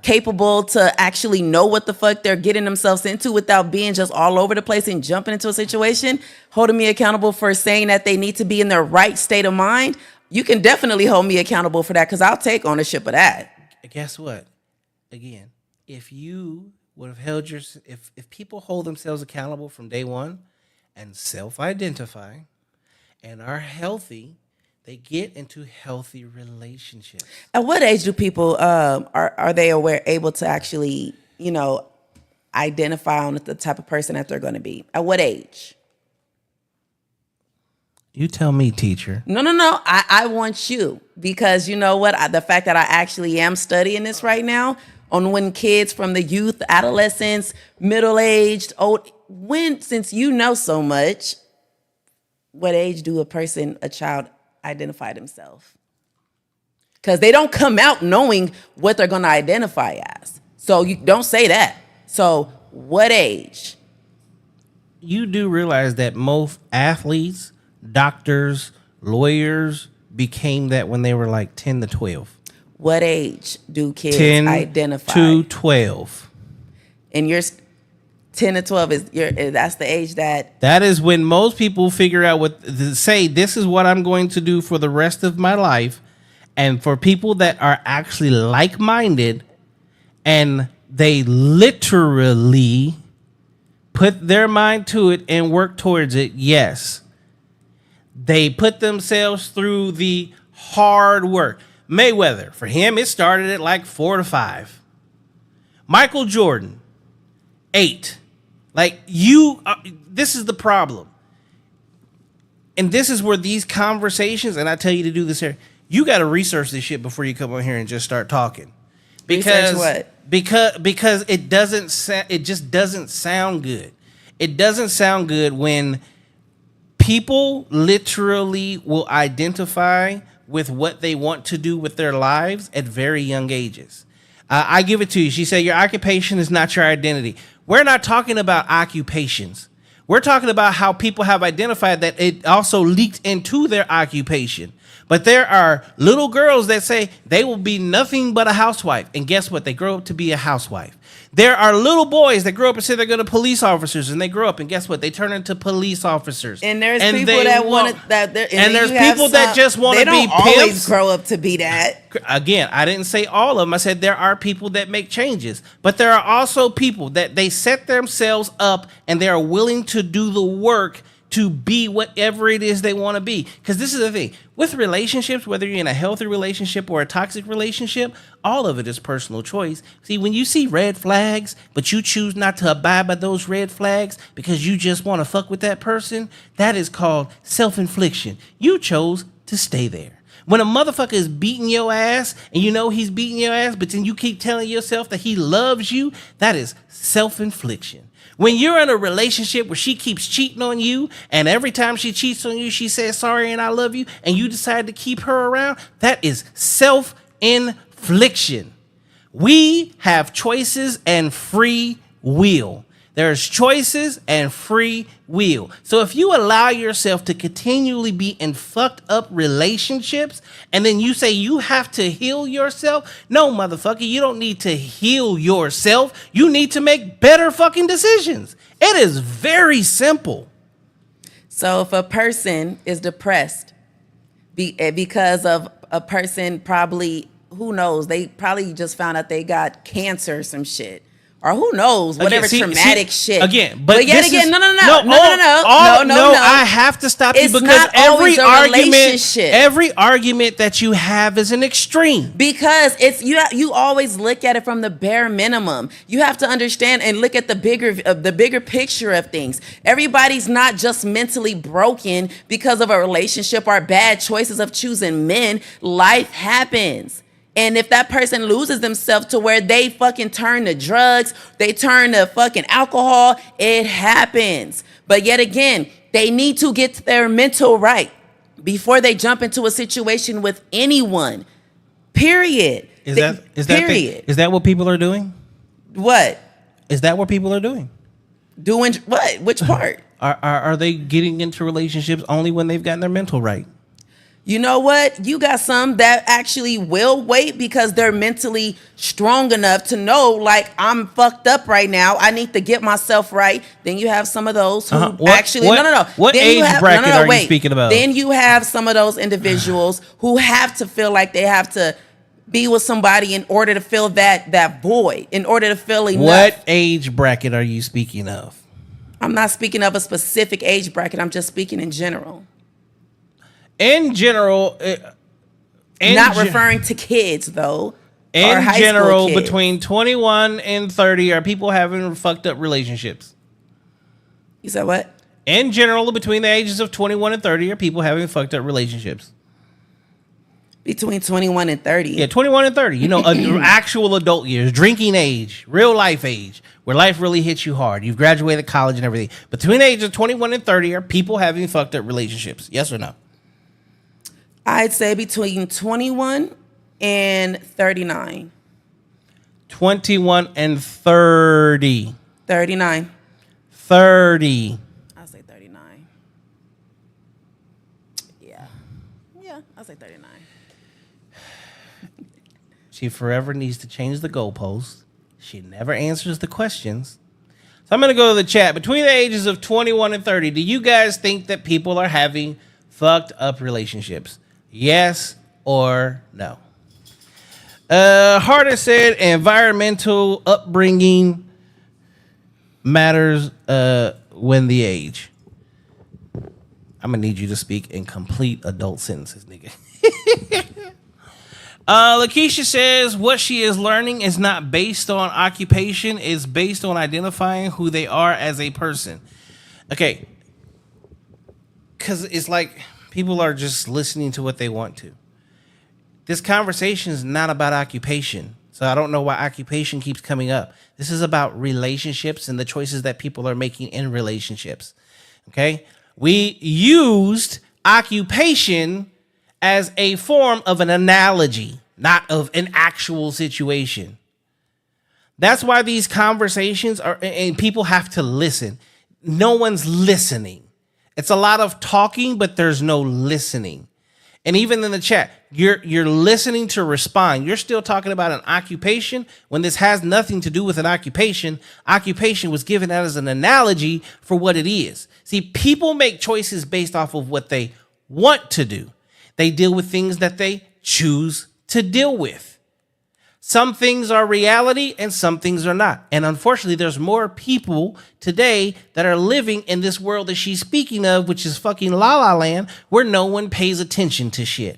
capable to actually know what the fuck they're getting themselves into without being just all over the place and jumping into a situation, holding me accountable for saying that they need to be in their right state of mind, you can definitely hold me accountable for that because I'll take ownership of that. Guess what? Again, if you would have held your, if people hold themselves accountable from day one and self-identify and are healthy, they get into healthy relationships. At what age do people are they able to actually, identify on the type of person that they're going to be? At what age? You tell me, teacher. No. I want you, because you know what? The fact that I actually am studying this right now on when kids from the youth, adolescents, middle-aged, old, since you know so much, what age do a child identify themselves? Because they don't come out knowing what they're going to identify as. So you don't say that. So what age? You do realize that most athletes, doctors, lawyers became that when they were like 10 to 12. What age do kids 10 identify? to 12. And you're 10 to 12 that's the age that is when most people figure out say this is what I'm going to do for the rest of my life. And for people that are actually like-minded and they literally put their mind to it and work towards it, yes, they put themselves through the hard work. Mayweather, for him, it started at like 4 to 5. Michael Jordan, 8. Like this is the problem. And this is where these conversations, and I tell you to do this here, you got to research this shit before you come on here and just start talking. Because research what? Because it just doesn't sound good. It doesn't sound good when people literally will identify with what they want to do with their lives at very young ages. I give it to you. She said, your occupation is not your identity. We're not talking about occupations. We're talking about how people have identified that it also leaked into their occupation. But there are little girls that say they will be nothing but a housewife. And guess what? They grow up to be a housewife. There are little boys that grow up and say they're going to police officers, and they grow up and guess what? They turn into police officers. And there's people that want that. And there's people that just want to be pimps. They don't always grow up to be that. Again, I didn't say all of them. I said there are people that make changes, but there are also people that they set themselves up and they are willing to do the work to be whatever it is they want to be. Because this is the thing. With relationships, whether you're in a healthy relationship or a toxic relationship, all of it is personal choice. See, when you see red flags, but you choose not to abide by those red flags because you just want to fuck with that person, that is called self-infliction. You chose to stay there. When a motherfucker is beating your ass and you know he's beating your ass, but then you keep telling yourself that he loves you, that is self-infliction. When you're in a relationship where she keeps cheating on you and every time she cheats on you, she says sorry and I love you, and you decide to keep her around, that is self-infliction. We have choices and free will. There's choices and free will. So if you allow yourself to continually be in fucked up relationships and then you say you have to heal yourself, no, motherfucker, you don't need to heal yourself. You need to make better fucking decisions. It is very simple. So if a person is depressed because of a person probably, who knows, they probably just found out they got cancer or some shit. Or who knows, whatever traumatic shit. Again, but yet again, no. I have to stop you because every argument that you have is an extreme. Because it's you always look at it from the bare minimum. You have to understand and look at the bigger picture of things. Everybody's not just mentally broken because of a relationship or bad choices of choosing men. Life happens. And if that person loses themselves to where they fucking turn to drugs, they turn to fucking alcohol, it happens. But yet again, they need to get their mental right before they jump into a situation with anyone. Period. Is that what people are doing? What? Is that what people are doing? Doing what? Which part? Are they getting into relationships only when they've gotten their mental right? You know what? You got some that actually will wait because they're mentally strong enough to know, like, I'm fucked up right now. I need to get myself right. Then you have some of those who no. What then age bracket are you speaking about? Then you have some of those individuals who have to feel like they have to be with somebody in order to fill that void, in order to feel enough. What age bracket are you speaking of? I'm not speaking of a specific age bracket. I'm just speaking in general. In general, not referring to kids though. In general, between 21 and 30 are people having fucked up relationships. You said what? In general, between the ages of 21 and 30 are people having fucked up relationships. Between 21 and 30. Yeah, 21 and 30. You know, actual adult years, drinking age, real life age, where life really hits you hard. You've graduated college and everything. Between the ages of 21 and 30 are people having fucked up relationships. Yes or no? I'd say between 21 and 39. 21 and 30. 39. 30. I'll say 39. Yeah, I'll say 39. She forever needs to change the goalposts. She never answers the questions. So I'm going to go to the chat. Between the ages of 21 and 30, do you guys think that people are having fucked up relationships? Yes or no? Harder said environmental upbringing matters when the age. I'm going to need you to speak in complete adult sentences, nigga. Lakeisha says what she is learning is not based on occupation. It's based on identifying who they are as a person. Okay. Because it's like people are just listening to what they want to. This conversation is not about occupation. So I don't know why occupation keeps coming up. This is about relationships and the choices that people are making in relationships. Okay? We used occupation as a form of an analogy, not of an actual situation. That's why these conversations are, and people have to listen. No one's listening. It's a lot of talking, but there's no listening. And even in the chat, you're listening to respond. You're still talking about an occupation when this has nothing to do with an occupation. Occupation was given as an analogy for what it is. See, people make choices based off of what they want to do. They deal with things that they choose to deal with. Some things are reality and some things are not. And unfortunately, there's more people today that are living in this world that she's speaking of, which is fucking la la land, where no one pays attention to shit.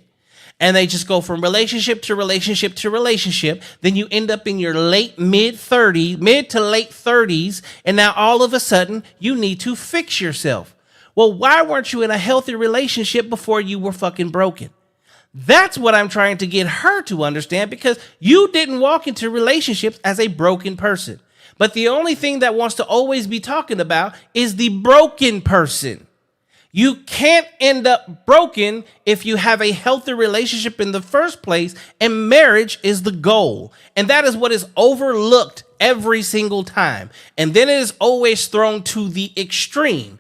And they just go from relationship to relationship to relationship. Then you end up in your mid to late 30s. And now all of a sudden you need to fix yourself. Well, why weren't you in a healthy relationship before you were fucking broken? That's what I'm trying to get her to understand, because you didn't walk into relationships as a broken person. But the only thing that wants to always be talking about is the broken person. You can't end up broken if you have a healthy relationship in the first place, and marriage is the goal. And that is what is overlooked every single time. And then it is always thrown to the extreme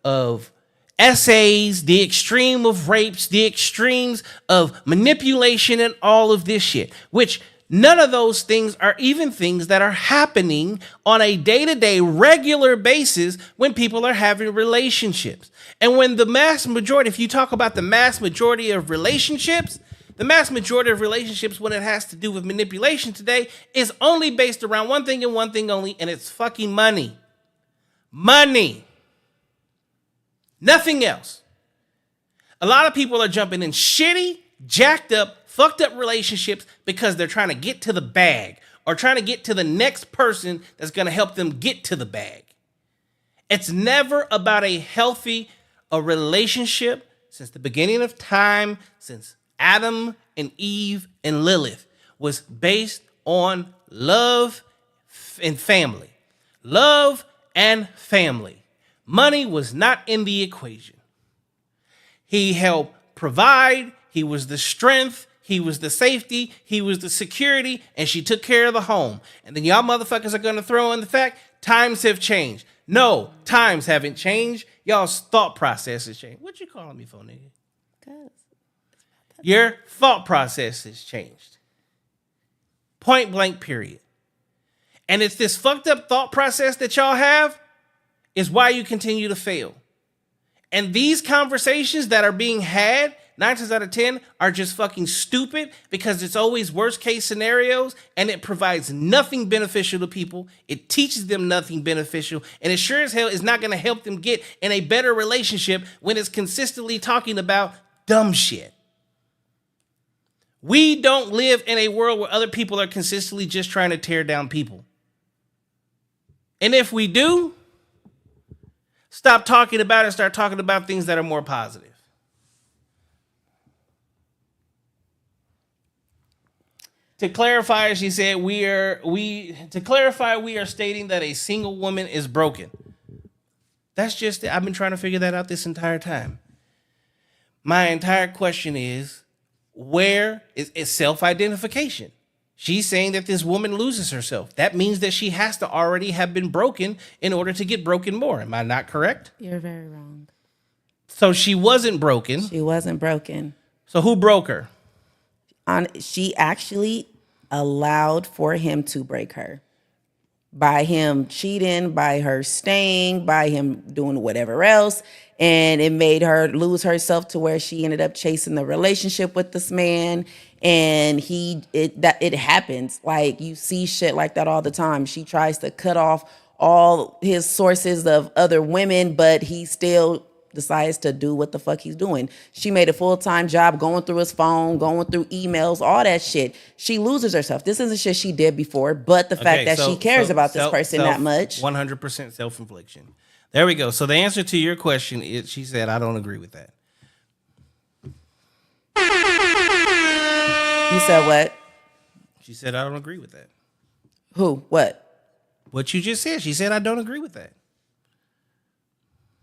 of essays, the extreme of rapes, the extremes of manipulation and all of this shit, which none of those things are even things that are happening on a day-to-day regular basis when people are having relationships. And when the mass majority, if you talk about the mass majority of relationships, the mass majority of relationships when it has to do with manipulation today is only based around one thing and one thing only, and it's fucking money. Money. Nothing else. A lot of people are jumping in shitty, jacked up, fucked up relationships because they're trying to get to the bag or trying to get to the next person that's going to help them get to the bag. It's never about a relationship since the beginning of time, since Adam and Eve and Lilith, was based on love and family. Love and family. Money was not in the equation. He helped provide. He was the strength. He was the safety. He was the security. And she took care of the home. And then y'all motherfuckers are going to throw in the fact times have changed. No, times haven't changed. Y'all's thought process has changed. What you calling me for, nigga? 'Cause Your thought process has changed. Point blank, period. And it's this fucked up thought process that y'all have is why you continue to fail. And these conversations that are being had, 9 times out of 10, are just fucking stupid because it's always worst case scenarios and it provides nothing beneficial to people. It teaches them nothing beneficial. And it sure as hell is not going to help them get in a better relationship when it's consistently talking about dumb shit. We don't live in a world where other people are consistently just trying to tear down people. And if we do, stop talking about it and start talking about things that are more positive. To clarify, she said, we are stating that a single woman is broken. That's just it. I've been trying to figure that out this entire time. My entire question is, where is self-identification? She's saying that this woman loses herself. That means that she has to already have been broken in order to get broken more. Am I not correct? You're very wrong. So she wasn't broken. She wasn't broken. So who broke her? She actually allowed for him to break her. By him cheating, by her staying, by him doing whatever else. And it made her lose herself to where she ended up chasing the relationship with this man. And it happens. Like, you see shit like that all the time. She tries to cut off all his sources of other women, but he still decides to do what the fuck he's doing. She made a full-time job going through his phone, going through emails, all that shit. She loses herself. This isn't shit she did before, but the fact that she cares about this person that much. 100% self-infliction. There we go. So the answer to your question is, she said, I don't agree with that. You said what? She said, I don't agree with that. Who? What? What you just said. She said, I don't agree with that.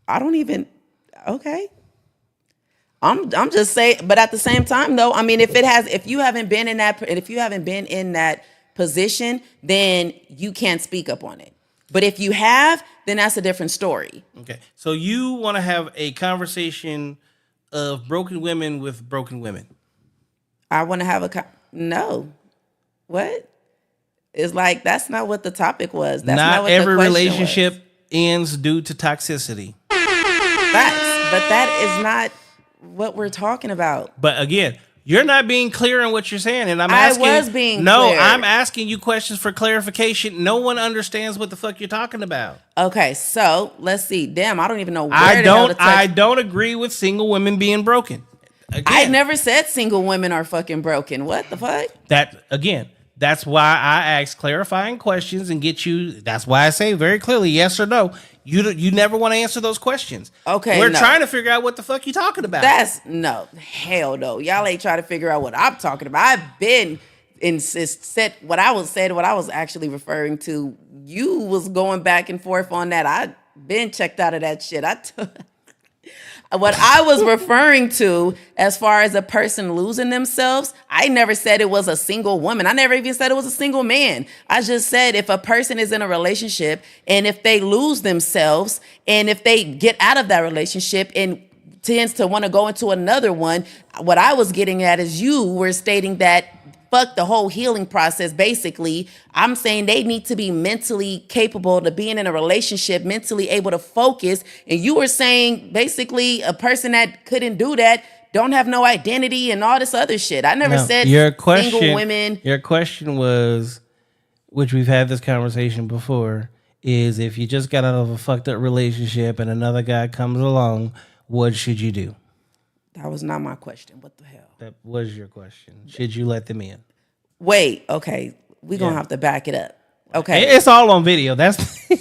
I don't even. Okay. I'm just saying, but at the same time, though, I mean, if you haven't been in that position, then you can't speak up on it. But if you have, then that's a different story. Okay. So you want to have a conversation of broken women with broken women. I want to have no. What? It's like, that's not what the topic was. That's not what every the question relationship was. ends due to toxicity. Facts, but that is not what we're talking about. But again, you're not being clear on what you're saying, and I'm asking. I was being clear. I'm asking you questions for clarification. No one understands what the fuck you're talking about. Okay, so let's see. Damn, I don't even know where I don't agree with single women being broken. Again, I never said single women are fucking broken. What the fuck? That's why I ask clarifying questions and get you. That's why I say very clearly yes or no. You never want to answer those questions. Okay, we're trying to figure out what the fuck you talking about. Hell no. Y'all ain't trying to figure out what I'm talking about. I've been said what I was actually referring to. You was going back and forth on that. I been checked out of that shit. What I was referring to as far as a person losing themselves, I never said it was a single woman. I never even said it was a single man. I just said if a person is in a relationship and if they lose themselves and if they get out of that relationship and tends to want to go into another one, what I was getting at is you were stating that fuck the whole healing process. Basically, I'm saying they need to be mentally capable to being in a relationship, mentally able to focus. And you were saying basically a person that couldn't do that don't have no identity and all this other shit. I never said single women. Your question was, which we've had this conversation before, is if you just got out of a fucked up relationship and another guy comes along, what should you do? That was not my question. What the hell? That was your question. Should you let them in? Wait, okay. We're going to have to back it up. Okay. It's all on video.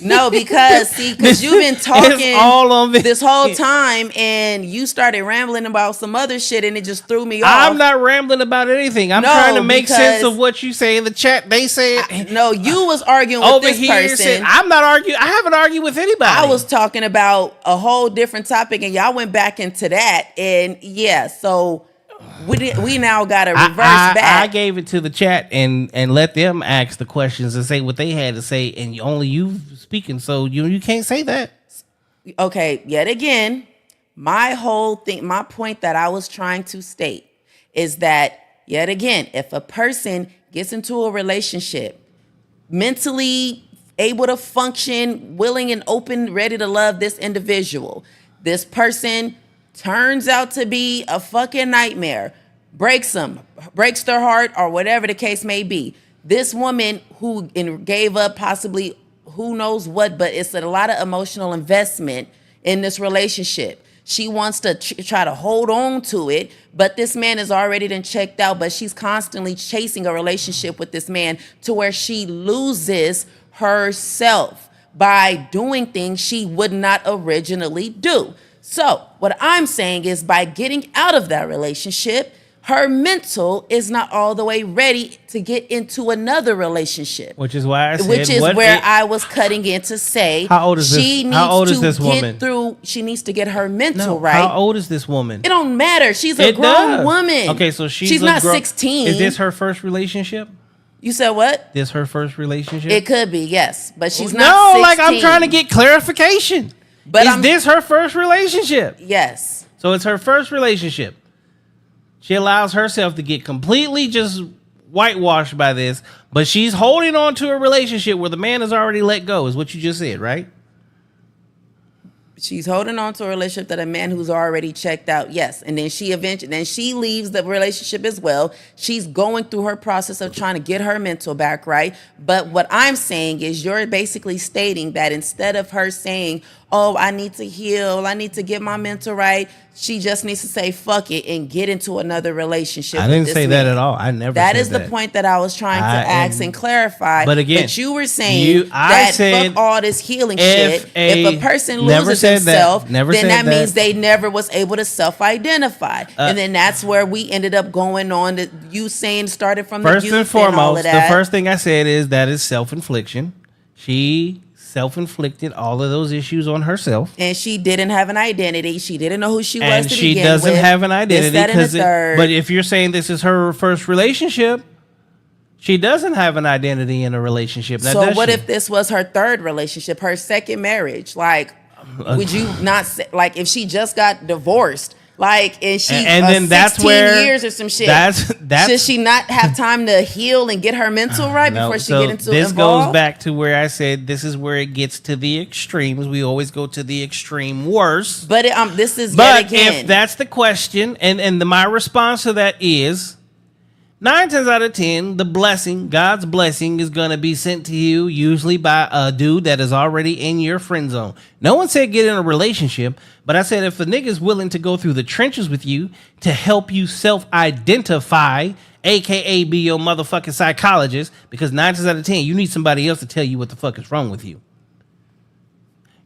No, because you've been talking all on video this whole time and you started rambling about some other shit and it just threw me off. I'm not rambling about anything. I'm trying to make sense of what you say in the chat. They say you was arguing with this person. I'm not arguing. I haven't argued with anybody. I was talking about a whole different topic and y'all went back into that. And yeah, so we now got to reverse back. I gave it to the chat and let them ask the questions and say what they had to say, and only you speaking, so you can't say that. okay, yet again, my point that I was trying to state is that, yet again, if a person gets into a relationship, mentally able to function, willing and open, ready to love this individual, this person turns out to be a fucking nightmare, breaks their heart, or whatever the case may be. This woman who gave up possibly who knows what, but it's a lot of emotional investment in this relationship. She wants to try to hold on to it, but this man is already then checked out, but she's constantly chasing a relationship with this man to where she loses herself by doing things she would not originally do. So what I'm saying is, by getting out of that relationship, her mental is not all the way ready to get into another relationship. Which is why I said, which is where I was cutting in to say, how old is this woman? She needs to get her mental right. How old is this woman? It don't matter. She's a grown woman. Okay, so she's not 16. Is this her first relationship? You said what? This her first relationship? It could be, yes, but she's not 16. Like, I'm trying to get clarification. But is this her first relationship? Yes. So it's her first relationship. She allows herself to get completely just whitewashed by this, but she's holding on to a relationship where the man has already let go, is what you just said, right? She's holding on to a relationship that a man who's already checked out, yes. And then she leaves the relationship as well. She's going through her process of trying to get her mental back right. But what I'm saying is, you're basically stating that instead of her saying, oh, I need to heal, I need to get my mental right, she just needs to say fuck it and get into another relationship. I didn't say that at all. I never said that. That is the point that I was trying to ask and clarify. But again, that you were saying fuck all this healing shit. If a person loses himself, then that means they never was able to self-identify. And then that's where we ended up going on to you saying started from the youth and foremost, all of that. The first thing I said is that is self-infliction. She self-inflicted all of those issues on herself, and she didn't have an identity. She didn't know who she was, and she doesn't have an identity. But if you're saying this is her first relationship, she doesn't have an identity in a relationship. Now, so what if this was her third relationship, her second marriage? Like, would you not say, like, if she just got divorced? Like, and she then 16 years or some shit. Should she not have time to heal and get her mental right before she get into this involved? Goes back to where I said this is where it gets to the extremes. We always go to the extreme worst. But this is yet again. If that's the question, and my response to that is 9 times out of 10, the blessing, God's blessing, is going to be sent to you usually by a dude that is already in your friend zone. No one said get in a relationship, but I said if a nigga is willing to go through the trenches with you to help you self-identify, a.k.a. be your motherfucking psychologist, because 9 times out of 10, you need somebody else to tell you what the fuck is wrong with you.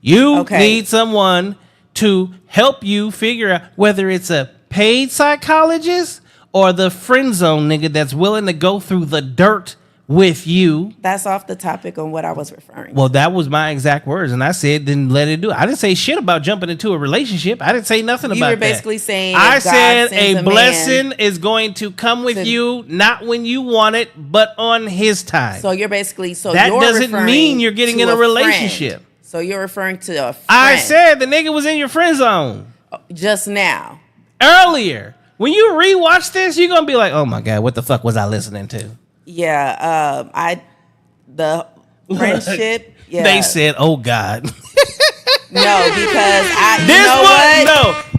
You need someone to help you figure out whether it's a paid psychologist or the friend zone nigga that's willing to go through the dirt with you. That's off the topic on what I was referring to. Well, that was my exact words, and I said, then let it do it. I didn't say shit about jumping into a relationship. I didn't say nothing about that. You were basically saying I said a blessing is going to come with you, not when you want it, but on his time. So you're basically, that doesn't mean you're getting in a relationship. So you're referring to a friend. I said the nigga was in your friend zone. Just now. Earlier. When you rewatch this, you're gonna be like, "Oh my god, what the fuck was I listening to?" Yeah, the friendship. Yeah, they said, "Oh God." No, because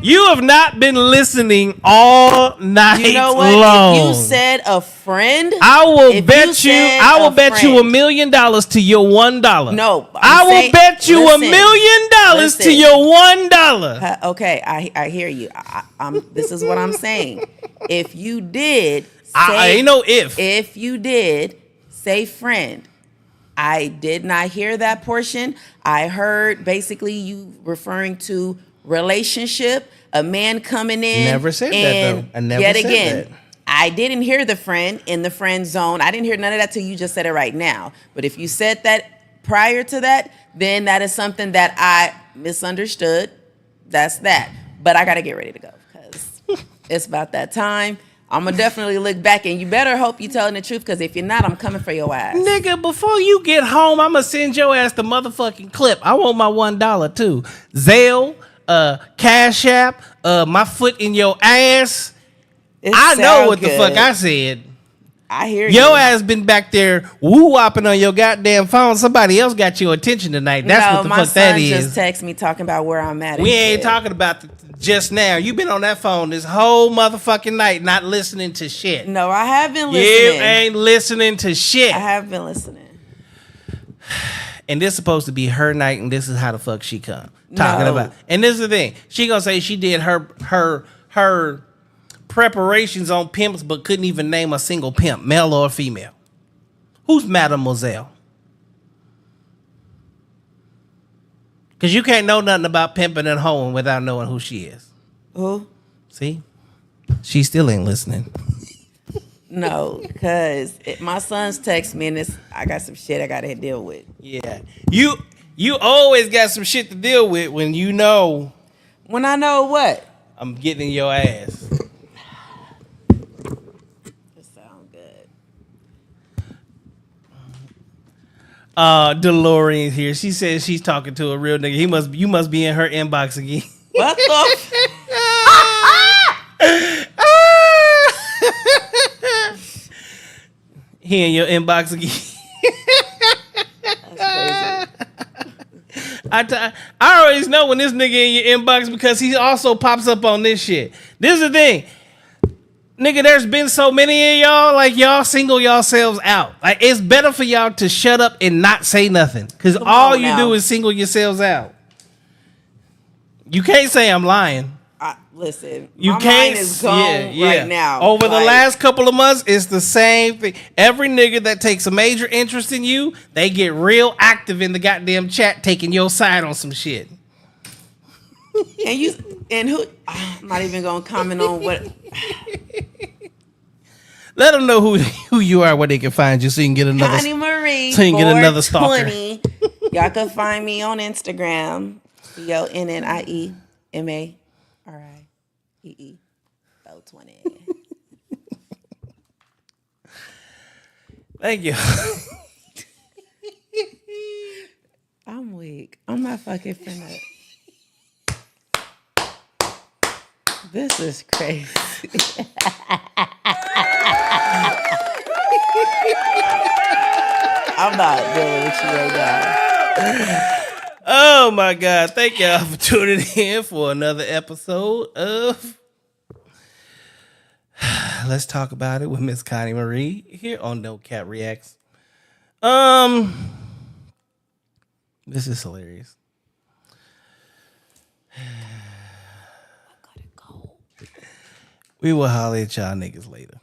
you have not been listening all night. You know what? Long. If you said a friend, I will bet you $1 million to your $1. No, I will bet you $1 million to your $1. Okay, I hear you. This is what I'm saying. If you did, If you did say friend, I did not hear that portion. I heard basically you referring to relationship, a man coming in. Never said that though. I never said that. I didn't hear the friend in the friend zone. I didn't hear none of that till you just said it right now. But if you said that prior to that, then that is something that I misunderstood. That's that. But I got to get ready to go because it's about that time. I'm gonna definitely look back, and you better hope you telling the truth, because if you're not, I'm coming for your ass. Nigga, before you get home, I'm gonna send your ass the motherfucking clip. I want my $1 too. Zelle, Cash App, my foot in your ass. I know what the fuck I said. I hear you. Your ass been back there woo-wopping on your goddamn phone. Somebody else got your attention tonight. That's what the fuck that is. My son just texted me talking about where I'm at. We ain't talking about just now. You been on that phone this whole motherfucking night not listening to shit. No, I have been listening. You ain't listening to shit. I have been listening. And this is supposed to be her night, and this is how the fuck she come. Talking about. And this is the thing. She gonna say she did her preparations on pimps, but couldn't even name a single pimp, male or female. Who's Mademoiselle? Because you can't know nothing about pimping and hoeing without knowing who she is. Who? See? She still ain't listening. No, because my son's text me, and I got some shit I got to deal with. Yeah. You always got some shit to deal with when you know. When I know what? I'm getting your ass. DeLorean here. She says she's talking to a real nigga. You must be in her inbox again. What the? He in your inbox again. That's crazy. I always know when this nigga in your inbox because he also pops up on this shit. This is the thing. Nigga, there's been so many of y'all, like y'all single yourselves out. Like it's better for y'all to shut up and not say nothing. Because all you do is single yourselves out. You can't say I'm lying. Listen, you my can't, mind is gone right now. Over the last couple of months, it's the same thing. Every nigga that takes a major interest in you, they get real active in the goddamn chat taking your side on some shit. And who? I'm not even gonna comment on what. Let them know who you are, where they can find you, so you can get another. Marie Marie. So you can get another stalker. Y'all can find me on Instagram. CONNIEMARIEE 20. Thank you. I'm weak. I'm not fucking finna. This is crazy. I'm not dealing with you right now. Oh my God. Thank y'all for tuning in for another episode of Let's Talk About It with Miss Connie Marie here on nocappreacts. This is hilarious. We will holler at y'all niggas later.